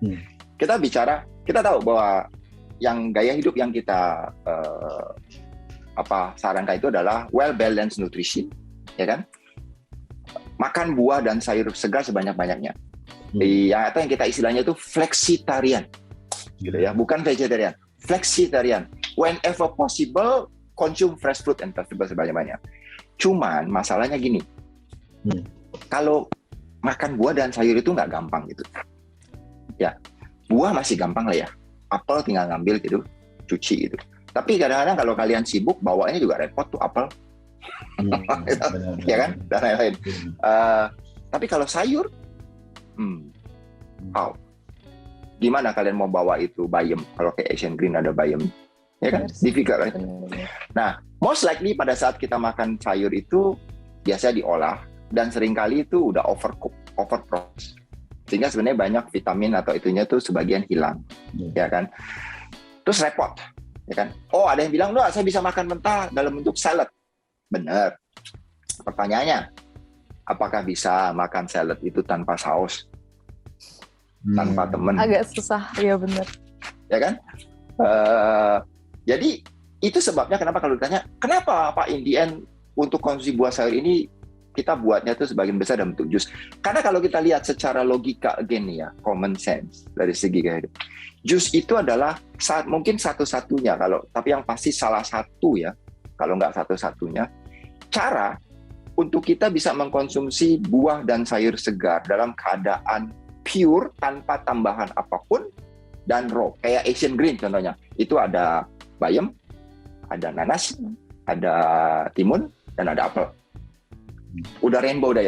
Kita tahu bahwa yang gaya hidup yang kita sarankan itu adalah well balanced nutrition, ya kan? Makan buah dan sayur segar sebanyak-banyaknya. Atau yang kita istilahnya itu flexitarian, gitu ya, bukan vegetarian, flexitarian. Whenever possible, consume fresh fruit and vegetables sebanyak-banyak. Cuman masalahnya gini, kalau makan buah dan sayur itu nggak gampang gitu. Ya, buah masih gampang lah ya. Apel tinggal ngambil gitu, cuci gitu. Tapi kadang-kadang kalau kalian sibuk, bawanya juga repot tuh apel. Ya kan? Dan lain-lain. Tapi kalau sayur, gimana kalian mau bawa itu bayam? Kalau kayak Asian Green ada bayam. Ya kan? Difficult, right? Nah, most likely pada saat kita makan sayur itu biasa diolah dan seringkali itu udah overcook, overprocess. Sehingga sebenarnya banyak vitamin atau itunya tuh sebagian hilang. Ya kan? Terus repot, ya kan? Oh, ada yang bilang, "Loh, saya bisa makan mentah dalam bentuk salad." Benar. Pertanyaannya, apakah bisa makan salad itu tanpa saus? Tanpa temen? Agak susah, ya benar. Ya kan? Jadi itu sebabnya kenapa kalau ditanya, kenapa Pak in the end untuk konsumsi buah sayur ini kita buatnya itu sebagian besar dalam bentuk jus. Karena kalau kita lihat secara logika again nih ya, common sense dari segi gaya hidup. Jus itu adalah mungkin satu-satunya tapi yang pasti salah satu ya, kalau nggak satu-satunya cara untuk kita bisa mengkonsumsi buah dan sayur segar dalam keadaan pure tanpa tambahan apapun dan raw. Kayak Asian Green contohnya, itu ada bayam, ada nanas, ada timun, dan ada apel. Udah rainbow dah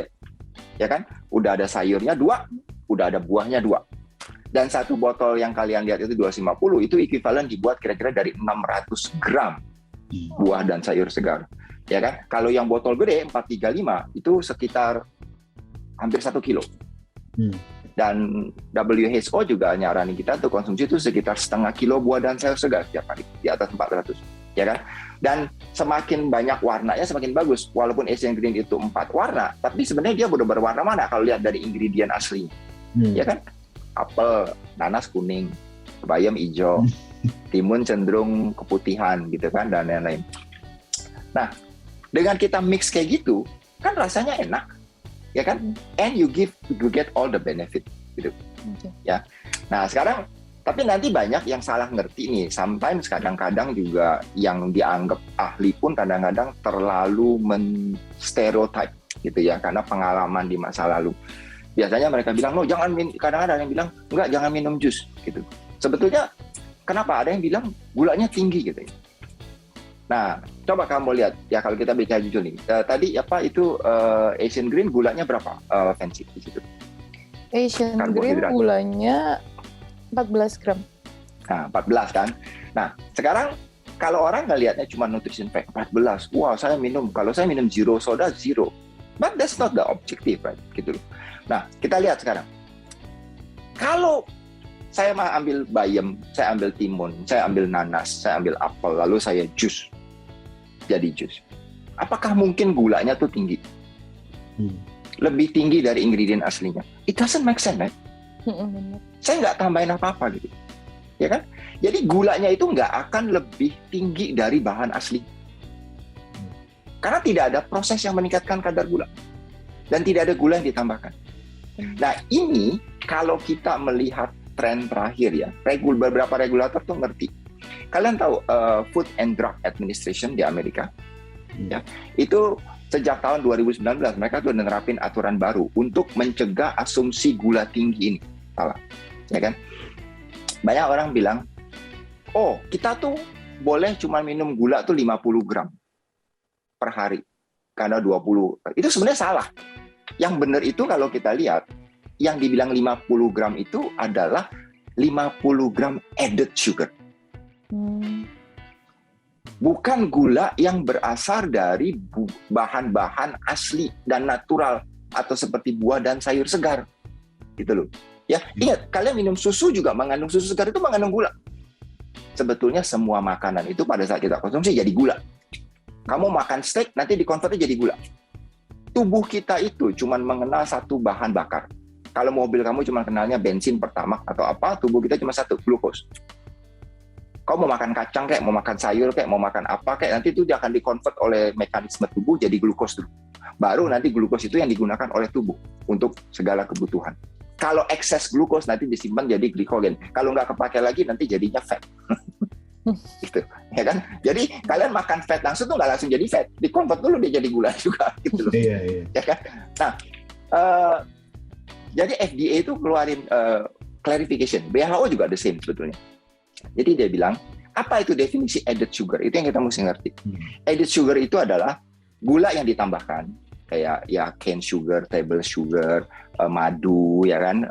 ya kan? Udah ada sayurnya 2, udah ada buahnya 2. Dan satu botol yang kalian lihat itu 250, itu equivalent dibuat kira-kira dari 600 gram buah dan sayur segar. Ya kan? Kalau yang botol gede 435 itu sekitar hampir 1 kilo. Dan WHO juga nyaranin kita untuk konsumsi itu sekitar setengah kilo buah dan sayur segar setiap hari, di atas 400, ya kan? Dan semakin banyak warnanya semakin bagus. Walaupun Asian Green itu 4 warna, tapi sebenarnya dia berwarna mana kalau lihat dari ingredient asli, ya kan? Apel, nanas kuning, bayam hijau, timun cenderung keputihan gitu kan, dan lain-lain. Nah, dengan kita mix kayak gitu, kan rasanya enak. Ya kan, and you get all the benefit gitu. Ya. Nah sekarang, tapi nanti banyak yang salah ngerti nih. Sometimes kadang-kadang juga yang dianggap ahli pun kadang-kadang terlalu menstereotype gitu ya, karena pengalaman di masa lalu. Biasanya mereka bilang, no jangan kadang-kadang ada yang bilang, enggak jangan minum jus gitu. Sebetulnya kenapa? Ada yang bilang gulanya tinggi gitu. Nah, coba kamu lihat ya kalau kita bicara jujur nih. Tadi itu Asian Green gulanya berapa fancy di situ? Asian Green gulanya 14 gram. Nah, 14 kan. Nah, sekarang kalau orang ngelihatnya cuma nutrition fact 14. Wah, kalau saya minum zero soda, zero. But that's not the objective, right? Gitu loh. Nah, kita lihat sekarang. Kalau saya mau ambil bayam, saya ambil timun, saya ambil nanas, saya ambil apel, lalu saya jus. Jadi jus. Apakah mungkin gulanya tuh tinggi? Lebih tinggi dari ingredient aslinya? It doesn't make sense, right? Saya nggak tambahin apa-apa gitu. Ya kan? Jadi gulanya itu nggak akan lebih tinggi dari bahan asli. Karena tidak ada proses yang meningkatkan kadar gula. Dan tidak ada gula yang ditambahkan. Nah ini kalau kita melihat tren terakhir ya, beberapa regulator tuh ngerti. Kalian tahu Food and Drug Administration di Amerika, ya, itu sejak tahun 2019 mereka tuh nerapin aturan baru untuk mencegah asumsi gula tinggi ini, salah, ya kan? Banyak orang bilang, oh kita tuh boleh cuma minum gula tuh 50 gram per hari, karena 20, itu sebenarnya salah. Yang benar itu kalau kita lihat, yang dibilang 50 gram itu adalah 50 gram added sugar. Hmm. Bukan gula yang berasal dari bahan-bahan asli dan natural atau seperti buah dan sayur segar. Gitu loh. Ya, ingat, kalian minum susu juga mengandung, susu segar itu mengandung gula. Sebetulnya semua makanan itu pada saat kita konsumsi jadi gula. Kamu makan steak nanti dikonvertnya jadi gula. Tubuh kita itu cuma mengenal satu bahan bakar. Kalau mobil kamu cuma kenalnya bensin, pertamax atau apa, tubuh kita cuma satu, glukos. Kau mau makan kacang kayak, mau makan sayur kayak, mau makan apa kayak, nanti itu akan dikonvert oleh mekanisme tubuh jadi glukos dulu. Baru nanti glukos itu yang digunakan oleh tubuh untuk segala kebutuhan. Kalau ekses glukos nanti disimpan jadi glikogen. Kalau nggak kepake lagi nanti jadinya fat. Gitu, ya kan? Jadi kalian makan fat langsung tuh nggak langsung jadi fat, dikonvert dulu dia jadi gula juga, gitu loh. Iya. Ya kan? Nah, jadi FDA itu keluarin clarification. WHO juga the same sebetulnya. Jadi dia bilang, apa itu definisi added sugar? Itu yang kita mesti ngerti. Added sugar itu adalah gula yang ditambahkan, kayak ya cane sugar, table sugar, madu, ya kan,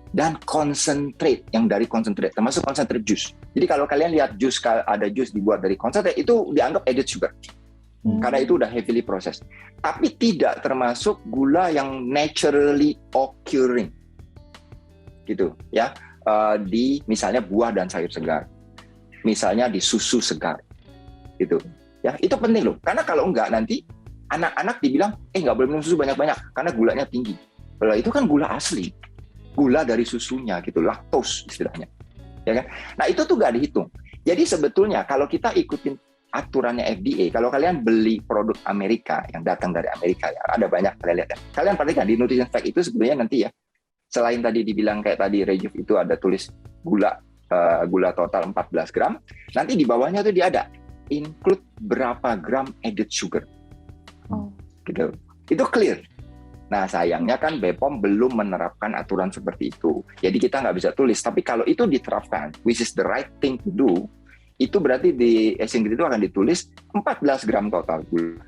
dan concentrate yang dari concentrate, termasuk concentrate jus. Jadi kalau kalian lihat jus, ada jus dibuat dari concentrate, itu dianggap added sugar. Karena itu udah heavily processed. Tapi tidak termasuk gula yang naturally occurring. Gitu, ya. Di misalnya buah dan sayur segar, misalnya di susu segar, gitu ya. Itu penting loh, karena kalau enggak nanti anak-anak dibilang nggak boleh minum susu banyak-banyak karena gulanya tinggi. Kalau itu kan gula asli, gula dari susunya gitu, laktos istilahnya, ya kan. Nah itu tuh nggak dihitung. Jadi sebetulnya kalau kita ikutin aturannya FDA, kalau kalian beli produk Amerika yang datang dari Amerika, ya ada banyak kalian lihat ya. Kalian perhatikan di nutrition fact itu sebenarnya nanti ya, selain tadi dibilang kayak tadi Rejuve itu ada tulis gula total 14 gram, nanti di bawahnya tuh dia ada include berapa gram added sugar. Gitu. Itu clear. Nah sayangnya kan BPOM belum menerapkan aturan seperti itu. Jadi kita nggak bisa tulis. Tapi kalau itu diterapkan, which is the right thing to do, itu berarti di Asian Green itu akan ditulis 14 gram total gula.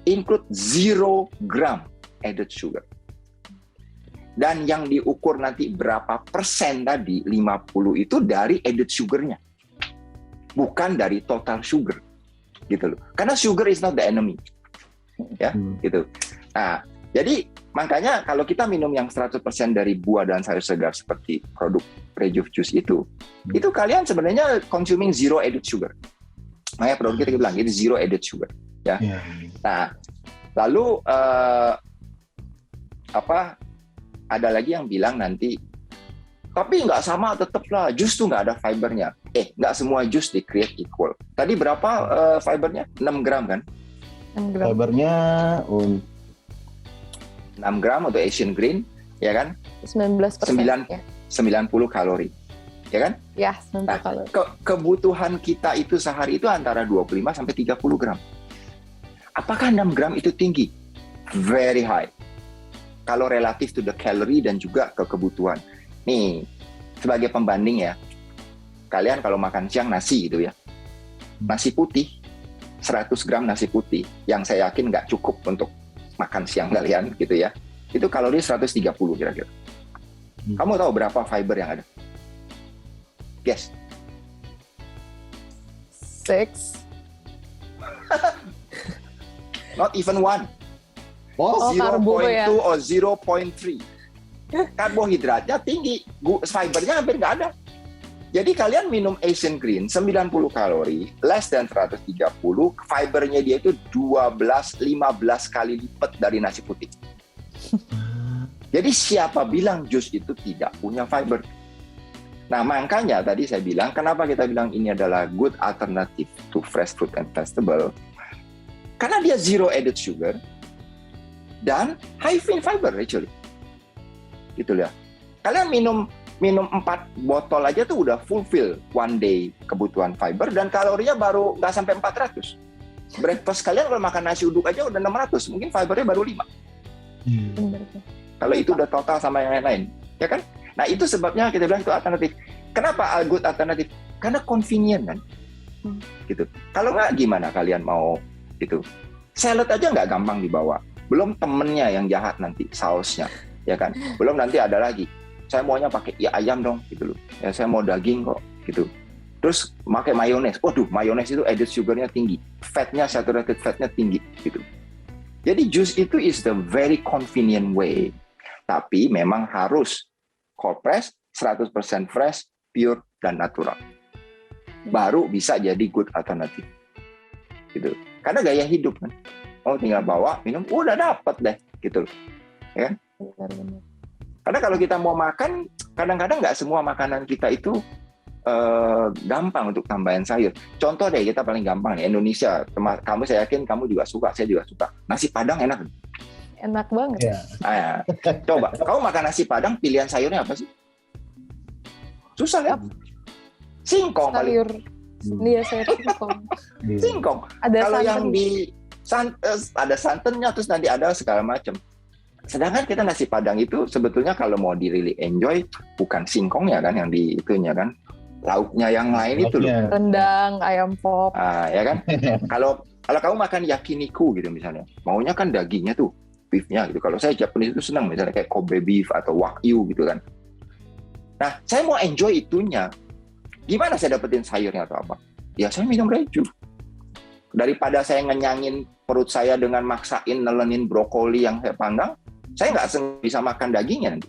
Include 0 gram added sugar. Dan yang diukur nanti berapa persen tadi, 50 itu dari added sugar-nya. Bukan dari total sugar. Gitu loh. Karena sugar is not the enemy. Ya, gitu. Nah, jadi makanya kalau kita minum yang 100% dari buah dan sayur segar seperti produk Rejuve Juice itu kalian sebenarnya consuming zero added sugar. Makanya produk kita bilang itu zero added sugar. Ya. Nah, lalu ada lagi yang bilang nanti, tapi nggak sama tetap lah, jus tuh nggak ada fibernya. Nggak semua jus di-create equal. Tadi berapa fibernya? 6 gram kan? 6 gram. Fibernya 6 gram untuk Asian Green, ya kan? 19%. 90 kalori, ya kan? Ya, 90 Nah, kalori. kebutuhan kita itu sehari itu antara 25 sampai 30 gram. Apakah 6 gram itu tinggi? Very high. Kalau relatif to the calorie dan juga ke kebutuhan. Nih, sebagai pembanding ya, kalian kalau makan siang nasi gitu ya, nasi putih, 100 gram nasi putih, yang saya yakin nggak cukup untuk makan siang kalian gitu ya, itu kalori 130 kira-kira. Kamu tahu berapa fiber yang ada? Guess. 6. Not even one. Oh, karbo 0.2 ya. or 0.3. Karbohidratnya tinggi, fibernya hampir nggak ada. Jadi kalian minum Asian Green 90 kalori, less than 130, fibernya dia itu 12-15 kali lipat dari nasi putih. Jadi siapa bilang jus itu tidak punya fiber? Nah makanya tadi saya bilang, kenapa kita bilang ini adalah good alternative to fresh fruit and vegetable? Karena dia zero added sugar, dan high in fiber actually. Gitu ya. Kalian minum 4 botol aja tuh udah fulfill one day kebutuhan fiber dan kalorinya baru nggak sampai 400. Breakfast kalian kalau makan nasi uduk aja udah 600, mungkin fibernya baru 5. Kalau itu udah total sama yang lain-lain, ya kan? Nah itu sebabnya kita bilang itu alternatif. Kenapa good alternatif? Karena convenient kan, gitu. Kalau nggak gimana kalian mau itu? Salad aja nggak gampang dibawa. Belum temennya yang jahat nanti, sausnya, ya kan? Belum nanti ada lagi saya maunya pakai ya ayam dong gitu loh. Ya saya mau daging kok gitu. Terus pakai mayones. Waduh, mayones itu added sugarnya tinggi, fatnya, saturated fatnya tinggi gitu. Jadi jus itu is the very convenient way. Tapi memang harus cold press, 100% fresh, pure dan natural. Baru bisa jadi good alternative. Gitu. Karena gaya hidup kan. Oh, tinggal bawa, minum, udah dapat deh gitu loh. Ya. Benar-benar. Karena kalau kita mau makan, kadang-kadang nggak semua makanan kita itu gampang untuk tambahan sayur. Contoh deh, kita paling gampang nih, Indonesia. Kamu, saya yakin kamu juga suka, saya juga suka. Nasi Padang enak. Enak banget. Ya. Coba, kamu makan nasi Padang, pilihan sayurnya apa sih? Susah kan? Singkong paling. Sayur. Iya, sayur singkong. Singkong. Ada Kalau santan. yang ada santannya, terus nanti ada segala macam. Sedangkan kita nasi Padang itu sebetulnya kalau mau di really enjoy, bukan singkongnya kan yang di itunya kan, lauknya yang lain itu loh. Rendang, ayam pop. Ya kan? Kalau kamu makan yakiniku gitu misalnya, maunya kan dagingnya tuh, beefnya gitu. Kalau saya Japanese itu senang misalnya kayak Kobe beef atau Wagyu gitu kan. Nah, saya mau enjoy itunya. Gimana saya dapetin sayurnya atau apa? Ya saya minum reju. Daripada saya ngenyangin perut saya dengan maksain nelenin brokoli yang saya panggang, saya nggak bisa makan dagingnya nanti.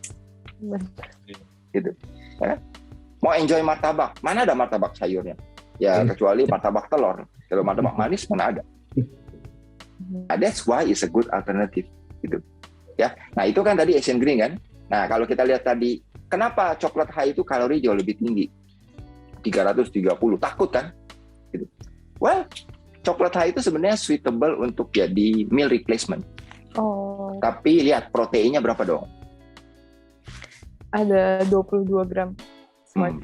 Gitu. Ya. Mau enjoy martabak, mana ada martabak sayurnya? Ya kecuali martabak telur. Kalau martabak manis mana ada? That's why it's a good alternative. Gitu. Ya. Nah itu kan tadi Asian Green kan. Nah kalau kita lihat tadi, kenapa coklat high itu kalori jauh lebih tinggi? 330, takut kan? Gitu. Well, coklat high itu sebenarnya suitable untuk jadi meal replacement. Oh. Tapi lihat proteinnya berapa dong? Ada 22 gram. 22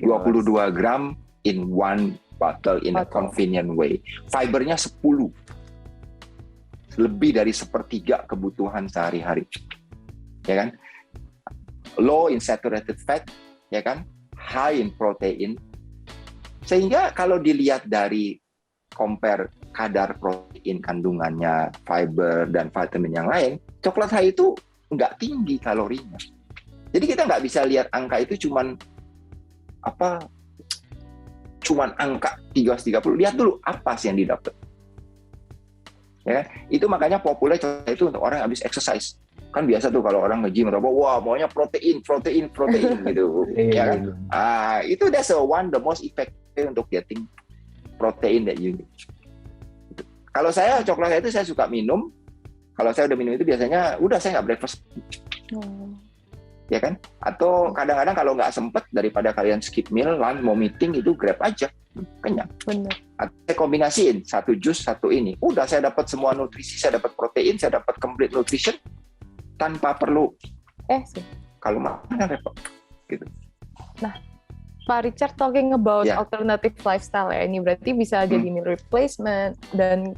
gram in one bottle in a convenient way. Fibernya 10. Lebih dari sepertiga kebutuhan sehari-hari. Ya kan? Low in saturated fat, ya kan? High in protein. Sehingga kalau dilihat dari compare kadar protein kandungannya, fiber dan vitamin yang lain, coklat high itu nggak tinggi kalorinya. Jadi kita nggak bisa lihat angka itu cuman angka 330. Lihat dulu apa sih yang didapat. Ya, itu makanya populer coklat itu untuk orang yang habis exercise. Kan biasa tuh kalau orang nge-gym atau wah maunya protein gitu. Ya kan? Itu that's the most effective untuk getting protein that you need. Kalau saya coklat itu saya suka minum. Kalau saya udah minum itu biasanya udah saya nggak breakfast. Ya kan? Atau kadang-kadang kalau nggak sempet daripada kalian skip meal, lunch mau meeting itu grab aja, kenyang. Benar. Atau saya kombinasiin satu jus satu ini. Udah saya dapat semua nutrisi, saya dapat protein, saya dapat complete nutrition tanpa perlu. Sih. Kalau makan repot. Gitu. Nah, Pak Richard talking about alternative lifestyle ya, ini berarti bisa jadi meal replacement dan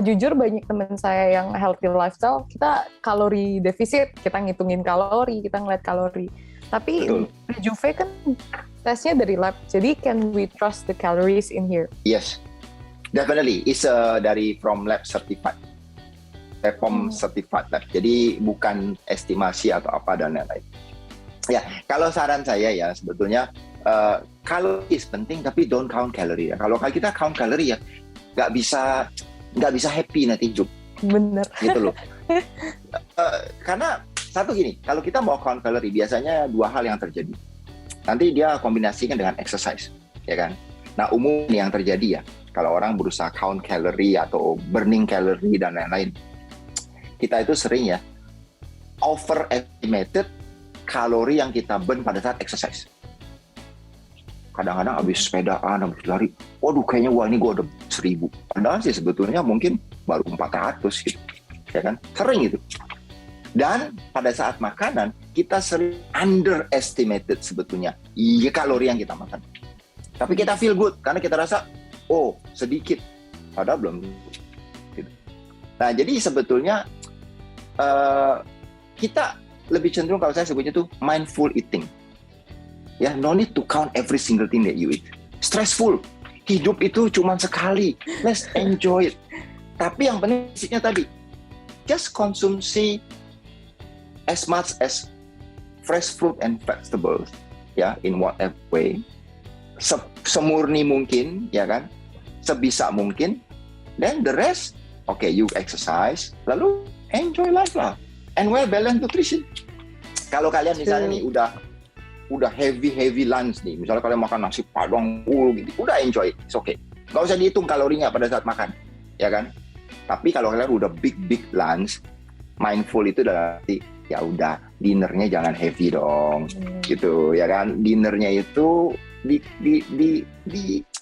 jujur banyak teman saya yang healthy lifestyle, kita kalori defisit, kita ngitungin kalori, kita ngeliat kalori. Tapi Rejuve kan tesnya dari lab, jadi can we trust the calories in here? Yes, definitely. It's dari from lab certified, POM certified lab. Jadi bukan estimasi atau apa dan lain-lain. Ya, kalau saran saya ya sebetulnya kalori penting tapi don't count calorie ya. Kalau kita count calorie ya nggak bisa happy nanti hidup. Bener. Gitu loh. Karena satu gini, kalau kita mau count calorie biasanya dua hal yang terjadi. Nanti dia kombinasikan dengan exercise, ya kan? Nah umum yang terjadi ya, kalau orang berusaha count calorie atau burning calorie dan lain-lain, kita itu sering ya overestimated kalori yang kita burn pada saat exercise. Kadang-kadang habis sepedaan, habis lari, waduh kayaknya ini gue udah 1000. Padahal sih sebetulnya mungkin baru 400 gitu. Ya kan? Sering gitu. Dan pada saat makanan, kita sering underestimated sebetulnya kalori yang kita makan. Tapi kita feel good, karena kita rasa, sedikit. Padahal belum. Gitu. Nah, jadi sebetulnya kita lebih cenderung kalau saya sebutnya tuh mindful eating. Ya, no need to count every single thing that you eat. Stressful. Hidup itu cuma sekali. Let's enjoy it. Tapi yang penting basicnya tadi, just konsumsi as much as fresh fruit and vegetables, ya, in whatever way, semurni mungkin, ya kan, sebisa mungkin. Then the rest, okay, you exercise, lalu enjoy life lah, and well balanced nutrition. Kalau kalian misalnya nih udah heavy lunch nih, misalnya kalian makan nasi padang gitu, udah enjoy, it's okay. Gak usah dihitung kalorinya pada saat makan, ya kan. Tapi kalau kalian udah big lunch, mindful itu berarti ya udah dinernya jangan heavy dong, gitu, ya kan. Dinernya itu di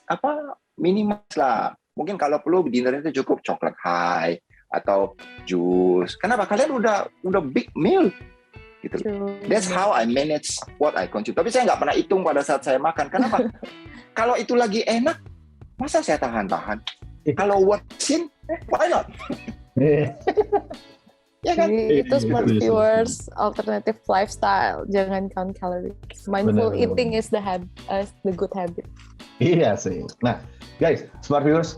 apa minimal lah. Mungkin kalau perlu dinernya itu cukup chocolate high atau jus. Kenapa? Kalian udah big meal. Gitu. That's how I manage what I consume. Tapi saya nggak pernah hitung pada saat saya makan. Kenapa? Kalau itu lagi enak, masa saya tahan-tahan? Kalau worth it, why not? Ya kan? Itu smart viewers, alternative lifestyle. Jangan count calories. Mindful eating is the good habit. Iya sih. Nah, guys, smart viewers,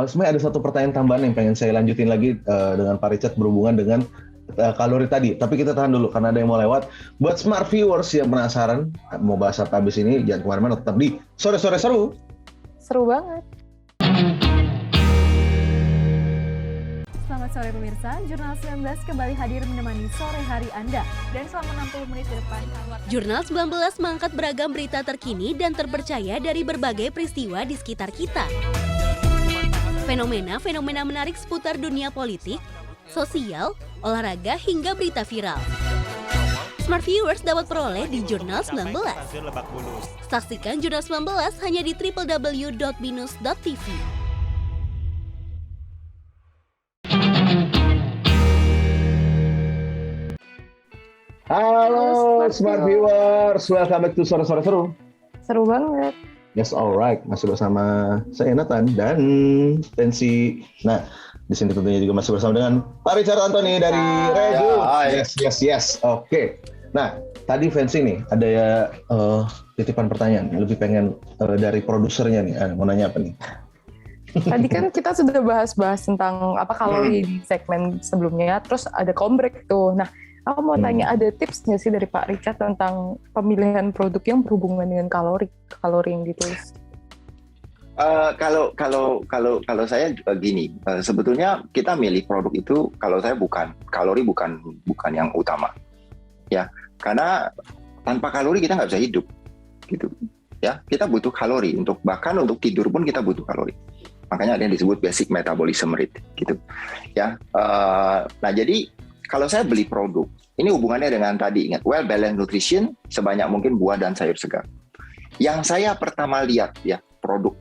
sebenarnya ada satu pertanyaan tambahan yang pengen saya lanjutin lagi dengan Pak Richard berhubungan dengan kalori tadi, tapi kita tahan dulu karena ada yang mau lewat. Buat smart viewers yang penasaran mau bahas apa habis ini, jangan kemana-mana, tetap di Sore-Sore Seru. Seru banget. Selamat sore pemirsa, Jurnal 19 kembali hadir menemani sore hari Anda. Dan selama 60 menit ke depan, Jurnal 19 mengangkat beragam berita terkini dan terpercaya dari berbagai peristiwa di sekitar kita. Fenomena-fenomena menarik seputar dunia politik, sosial, olahraga, hingga berita viral. Smart viewers dapat peroleh di Jurnal 19. Saksikan Jurnal 19 hanya di www.binus.tv. Halo smart viewers, welcome back to Sore-Sore Seru. Seru banget. Yes, alright, masih bersama saya Nathan dan Tensi. Nah, di sini tentunya juga masih bersama dengan Pak Richard Anthony dari Regu. Yes. Oke. Nah, tadi Fancy nih ada ya titipan pertanyaan. Lebih pengen dari produsernya nih. Mau nanya apa nih? Tadi kan kita sudah bahas tentang apa kalori di segmen sebelumnya. Terus ada kombrek tuh. Nah, aku mau tanya, ada tips nggak sih dari Pak Richard tentang pemilihan produk yang berhubungan dengan kalori yang ditulis? Kalau saya gini, sebetulnya kita milih produk itu, kalau saya kalori bukan yang utama, ya, karena tanpa kalori kita nggak bisa hidup, gitu, ya. Kita butuh kalori bahkan untuk tidur pun kita butuh kalori. Makanya ada yang disebut basic metabolism rate, gitu, ya. Nah jadi kalau saya beli produk, ini hubungannya dengan tadi, ingat, well balanced nutrition, sebanyak mungkin buah dan sayur segar. Yang saya pertama lihat, ya, produk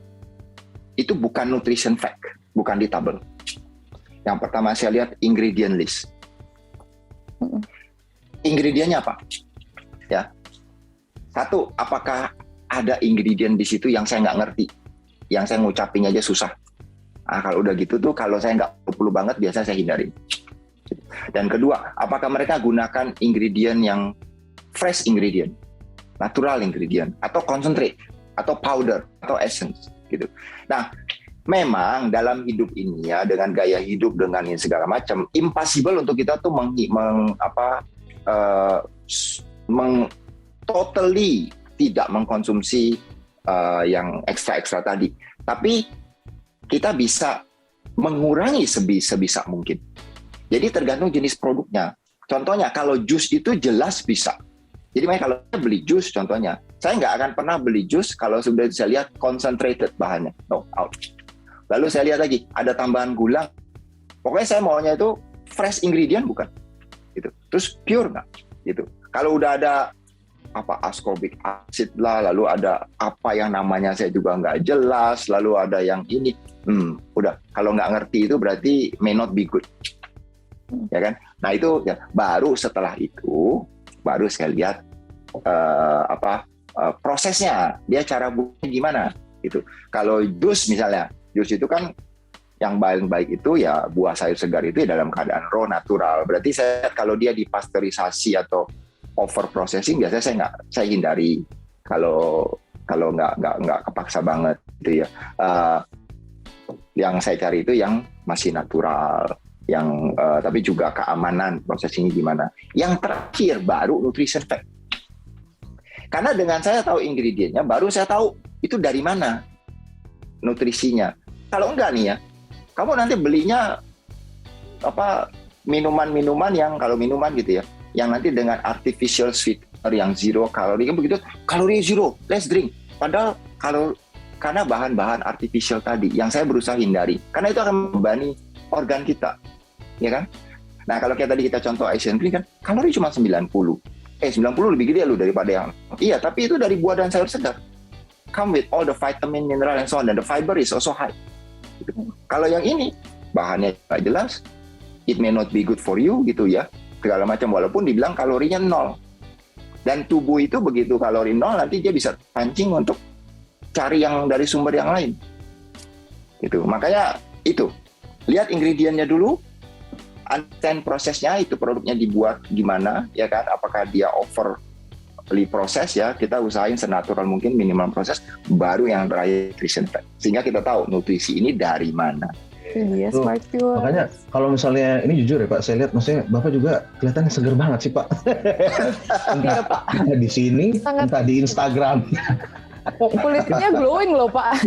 itu bukan nutrition fact, bukan di tabel. Yang pertama saya lihat ingredient list. Ingredientnya apa? Ya, satu, apakah ada ingredient di situ yang saya nggak ngerti, yang saya ngucapin aja susah. Nah, kalau udah gitu tuh, kalau saya nggak perlu banget, biasa saya hindarin. Dan kedua, apakah mereka gunakan ingredient yang fresh ingredient, natural ingredient, atau concentrate, atau powder, atau essence, gitu. Nah, memang dalam hidup ini ya, dengan gaya hidup, dengan ini segala macam, impossible untuk kita tuh totally tidak mengkonsumsi yang ekstra tadi. Tapi kita bisa mengurangi sebisa mungkin. Jadi tergantung jenis produknya. Contohnya kalau jus itu jelas bisa. Jadi kalau saya beli jus, contohnya, saya nggak akan pernah beli jus kalau sudah saya lihat concentrated bahannya, no, out. Lalu saya lihat lagi, ada tambahan gula. Pokoknya saya maunya itu fresh ingredient bukan, gitu. Terus pure nggak, gitu. Kalau udah ada ascorbic acid lah, lalu ada apa yang namanya saya juga nggak jelas, lalu ada yang ini, udah. Kalau nggak ngerti itu berarti may not be good, ya kan? Nah itu ya, baru setelah itu. Baru saya lihat prosesnya, dia cara buatnya gimana gitu. Kalau jus misalnya, jus itu kan yang paling baik itu ya buah sayur segar itu ya dalam keadaan raw natural. Berarti saya kalau dia dipasteurisasi atau over processing biasanya saya hindari. Kalau nggak kepaksa banget gitu ya. Yang saya cari itu yang masih natural. Yang tapi juga keamanan prosesnya gimana. Yang terakhir baru nutrition fact. Karena dengan saya tahu ingredientnya, baru saya tahu itu dari mana nutrisinya. Kalau enggak nih ya, kamu nanti belinya minuman-minuman yang, kalau minuman gitu ya, yang nanti dengan artificial sweetener yang zero kalori, kan begitu, kalori zero, let's drink. Padahal karena bahan-bahan artificial tadi yang saya berusaha hindari, karena itu akan membebani organ kita, ya kan? Nah, kalau kayak tadi kita contoh Asian Green kan, kalori cuma 90 lebih gede loh daripada yang, iya, tapi itu dari buah dan sayur segar, come with all the vitamin, mineral, and so on, dan the fiber is also high. Kalau yang ini bahannya nggak jelas, it may not be good for you gitu ya, segala macam, walaupun dibilang kalorinya 0. Dan tubuh itu begitu kalori 0, nanti dia bisa pancing untuk cari yang dari sumber yang lain. Gitu. Makanya itu, lihat ingredientnya dulu, understand prosesnya, itu produknya dibuat gimana, ya kan? Apakah dia overly proses ya? Kita usahain senatural mungkin, minimal proses, baru yang terakhir nutrition, sehingga kita tahu nutrisi ini dari mana. Iya, Smart Viewers. Makanya kalau misalnya ini jujur ya Pak, saya lihat maksudnya Bapak juga kelihatannya seger banget sih Pak. Entah di sini, entah di Instagram. Kulitnya glowing loh Pak.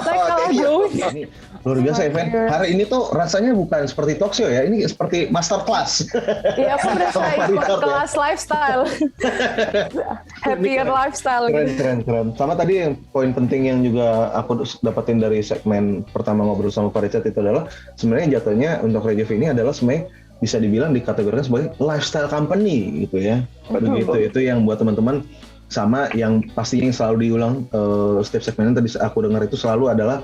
Saya kalah glowing. Ini luar biasa event. Hari ini tuh rasanya bukan seperti talk show ya, ini seperti master class. Iya, aku berasa ikut kelas lifestyle. Happier lifestyle. Keren. Sama tadi yang poin penting yang juga aku dapetin dari segmen pertama ngobrol sama Pak Richard itu adalah sebenarnya jatuhnya untuk Rejuv ini adalah sebenarnya bisa dibilang dikategorikan sebagai lifestyle company gitu ya. Begitu, itu yang buat teman-teman. Sama yang pastinya yang selalu diulang setiap segmen tadi aku dengar itu selalu adalah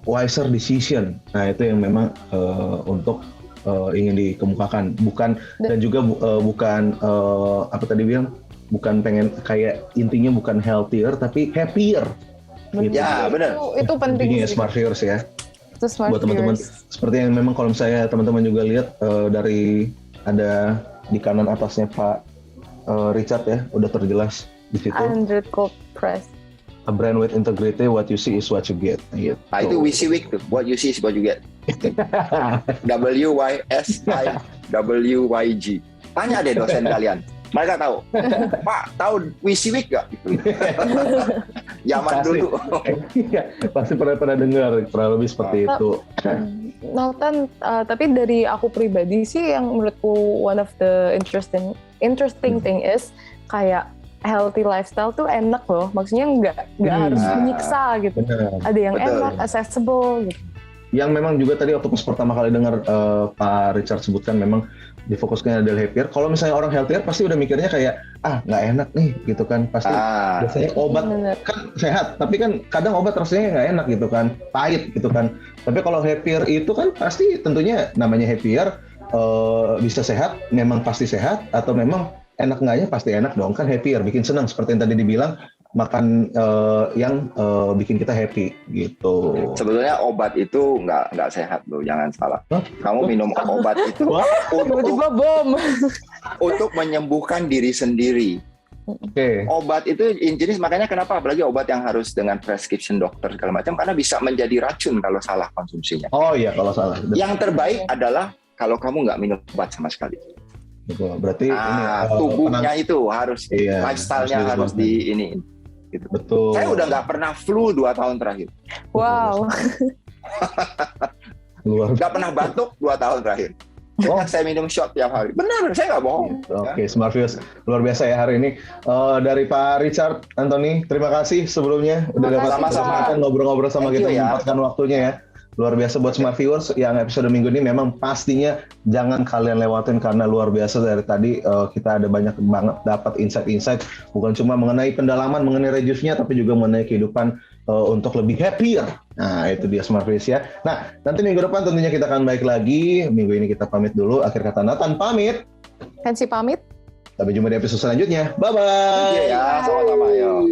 wiser decision. Nah itu yang memang untuk ingin dikemukakan, dan juga bukan apa tadi bilang, bukan pengen kayak intinya bukan healthier tapi happier. Gitu. Ya benar. Itu penting ya, Smart Viewers ya. Itu Smart buat teman-teman seperti yang memang kalau misalnya teman-teman juga lihat dari ada di kanan atasnya Pak Richard ya, udah terjelas di situ. 100 cold press. A brand with integrity, what you see is what you get. Gitu. Nah, itu WC Week tuh, what you see is what you get. WYSIWYG. Tanya deh dosen kalian. Mereka tahu. Pak, tahu WC Week gak? Zaman dulu. Pasti pernah dengar, kurang lebih seperti itu. Nathan, tapi dari aku pribadi sih yang menurutku one of the interesting thing is kayak healthy lifestyle tuh enak loh, maksudnya nggak harus menyiksa gitu. Ada yang enak, accessible gitu. Yang memang juga tadi waktu pas pertama kali dengar Pak Richard sebutkan memang difokuskan adalah happier. Kalau misalnya orang healthier pasti udah mikirnya kayak nggak enak nih gitu kan, pasti biasanya obat kan sehat, tapi kan kadang obat rasanya nggak enak gitu kan, pahit gitu kan. Tapi kalau happier itu kan pasti tentunya namanya happier, bisa sehat, memang pasti sehat, atau memang enak enggaknya pasti enak dong kan, happier, bikin senang seperti yang tadi dibilang, makan yang bikin kita happy gitu. Sebetulnya obat itu nggak sehat loh, jangan salah. Kamu minum obat itu untuk menyembuhkan diri sendiri. Obat itu jenis, makanya kenapa apalagi obat yang harus dengan prescription dokter segala macam, karena bisa menjadi racun kalau salah konsumsinya. Oh iya, kalau salah. Yang terbaik adalah kalau kamu nggak minum obat sama sekali. Betul. Berarti ini tubuhnya itu harus, lifestyle-nya harus di ini. Gitu. Betul. Saya udah nggak pernah flu 2 tahun terakhir. Wow. Nggak pernah batuk 2 tahun terakhir. Saya minum shot tiap hari. Benar, saya nggak bohong. Oke, Smart Viewers, luar biasa ya hari ini. Dari Pak Richard Anthony, terima kasih sebelumnya udah dapat kesempatan ngobrol-ngobrol sama kita, menyempatkan waktunya ya. Luar biasa buat Smart Viewers yang episode minggu ini memang pastinya jangan kalian lewatin, karena luar biasa dari tadi kita ada banyak banget dapat insight-insight, bukan cuma mengenai pendalaman mengenai Rejuvnya, tapi juga mengenai kehidupan untuk lebih happier. Nah itu dia Smart Viewers ya. Nah nanti minggu depan tentunya kita akan baik lagi. Minggu ini kita pamit dulu. Akhir kata Nathan pamit. Fancy pamit. Sampai jumpa di episode selanjutnya. Bye-bye. Iya ya, sama-sama. Yo.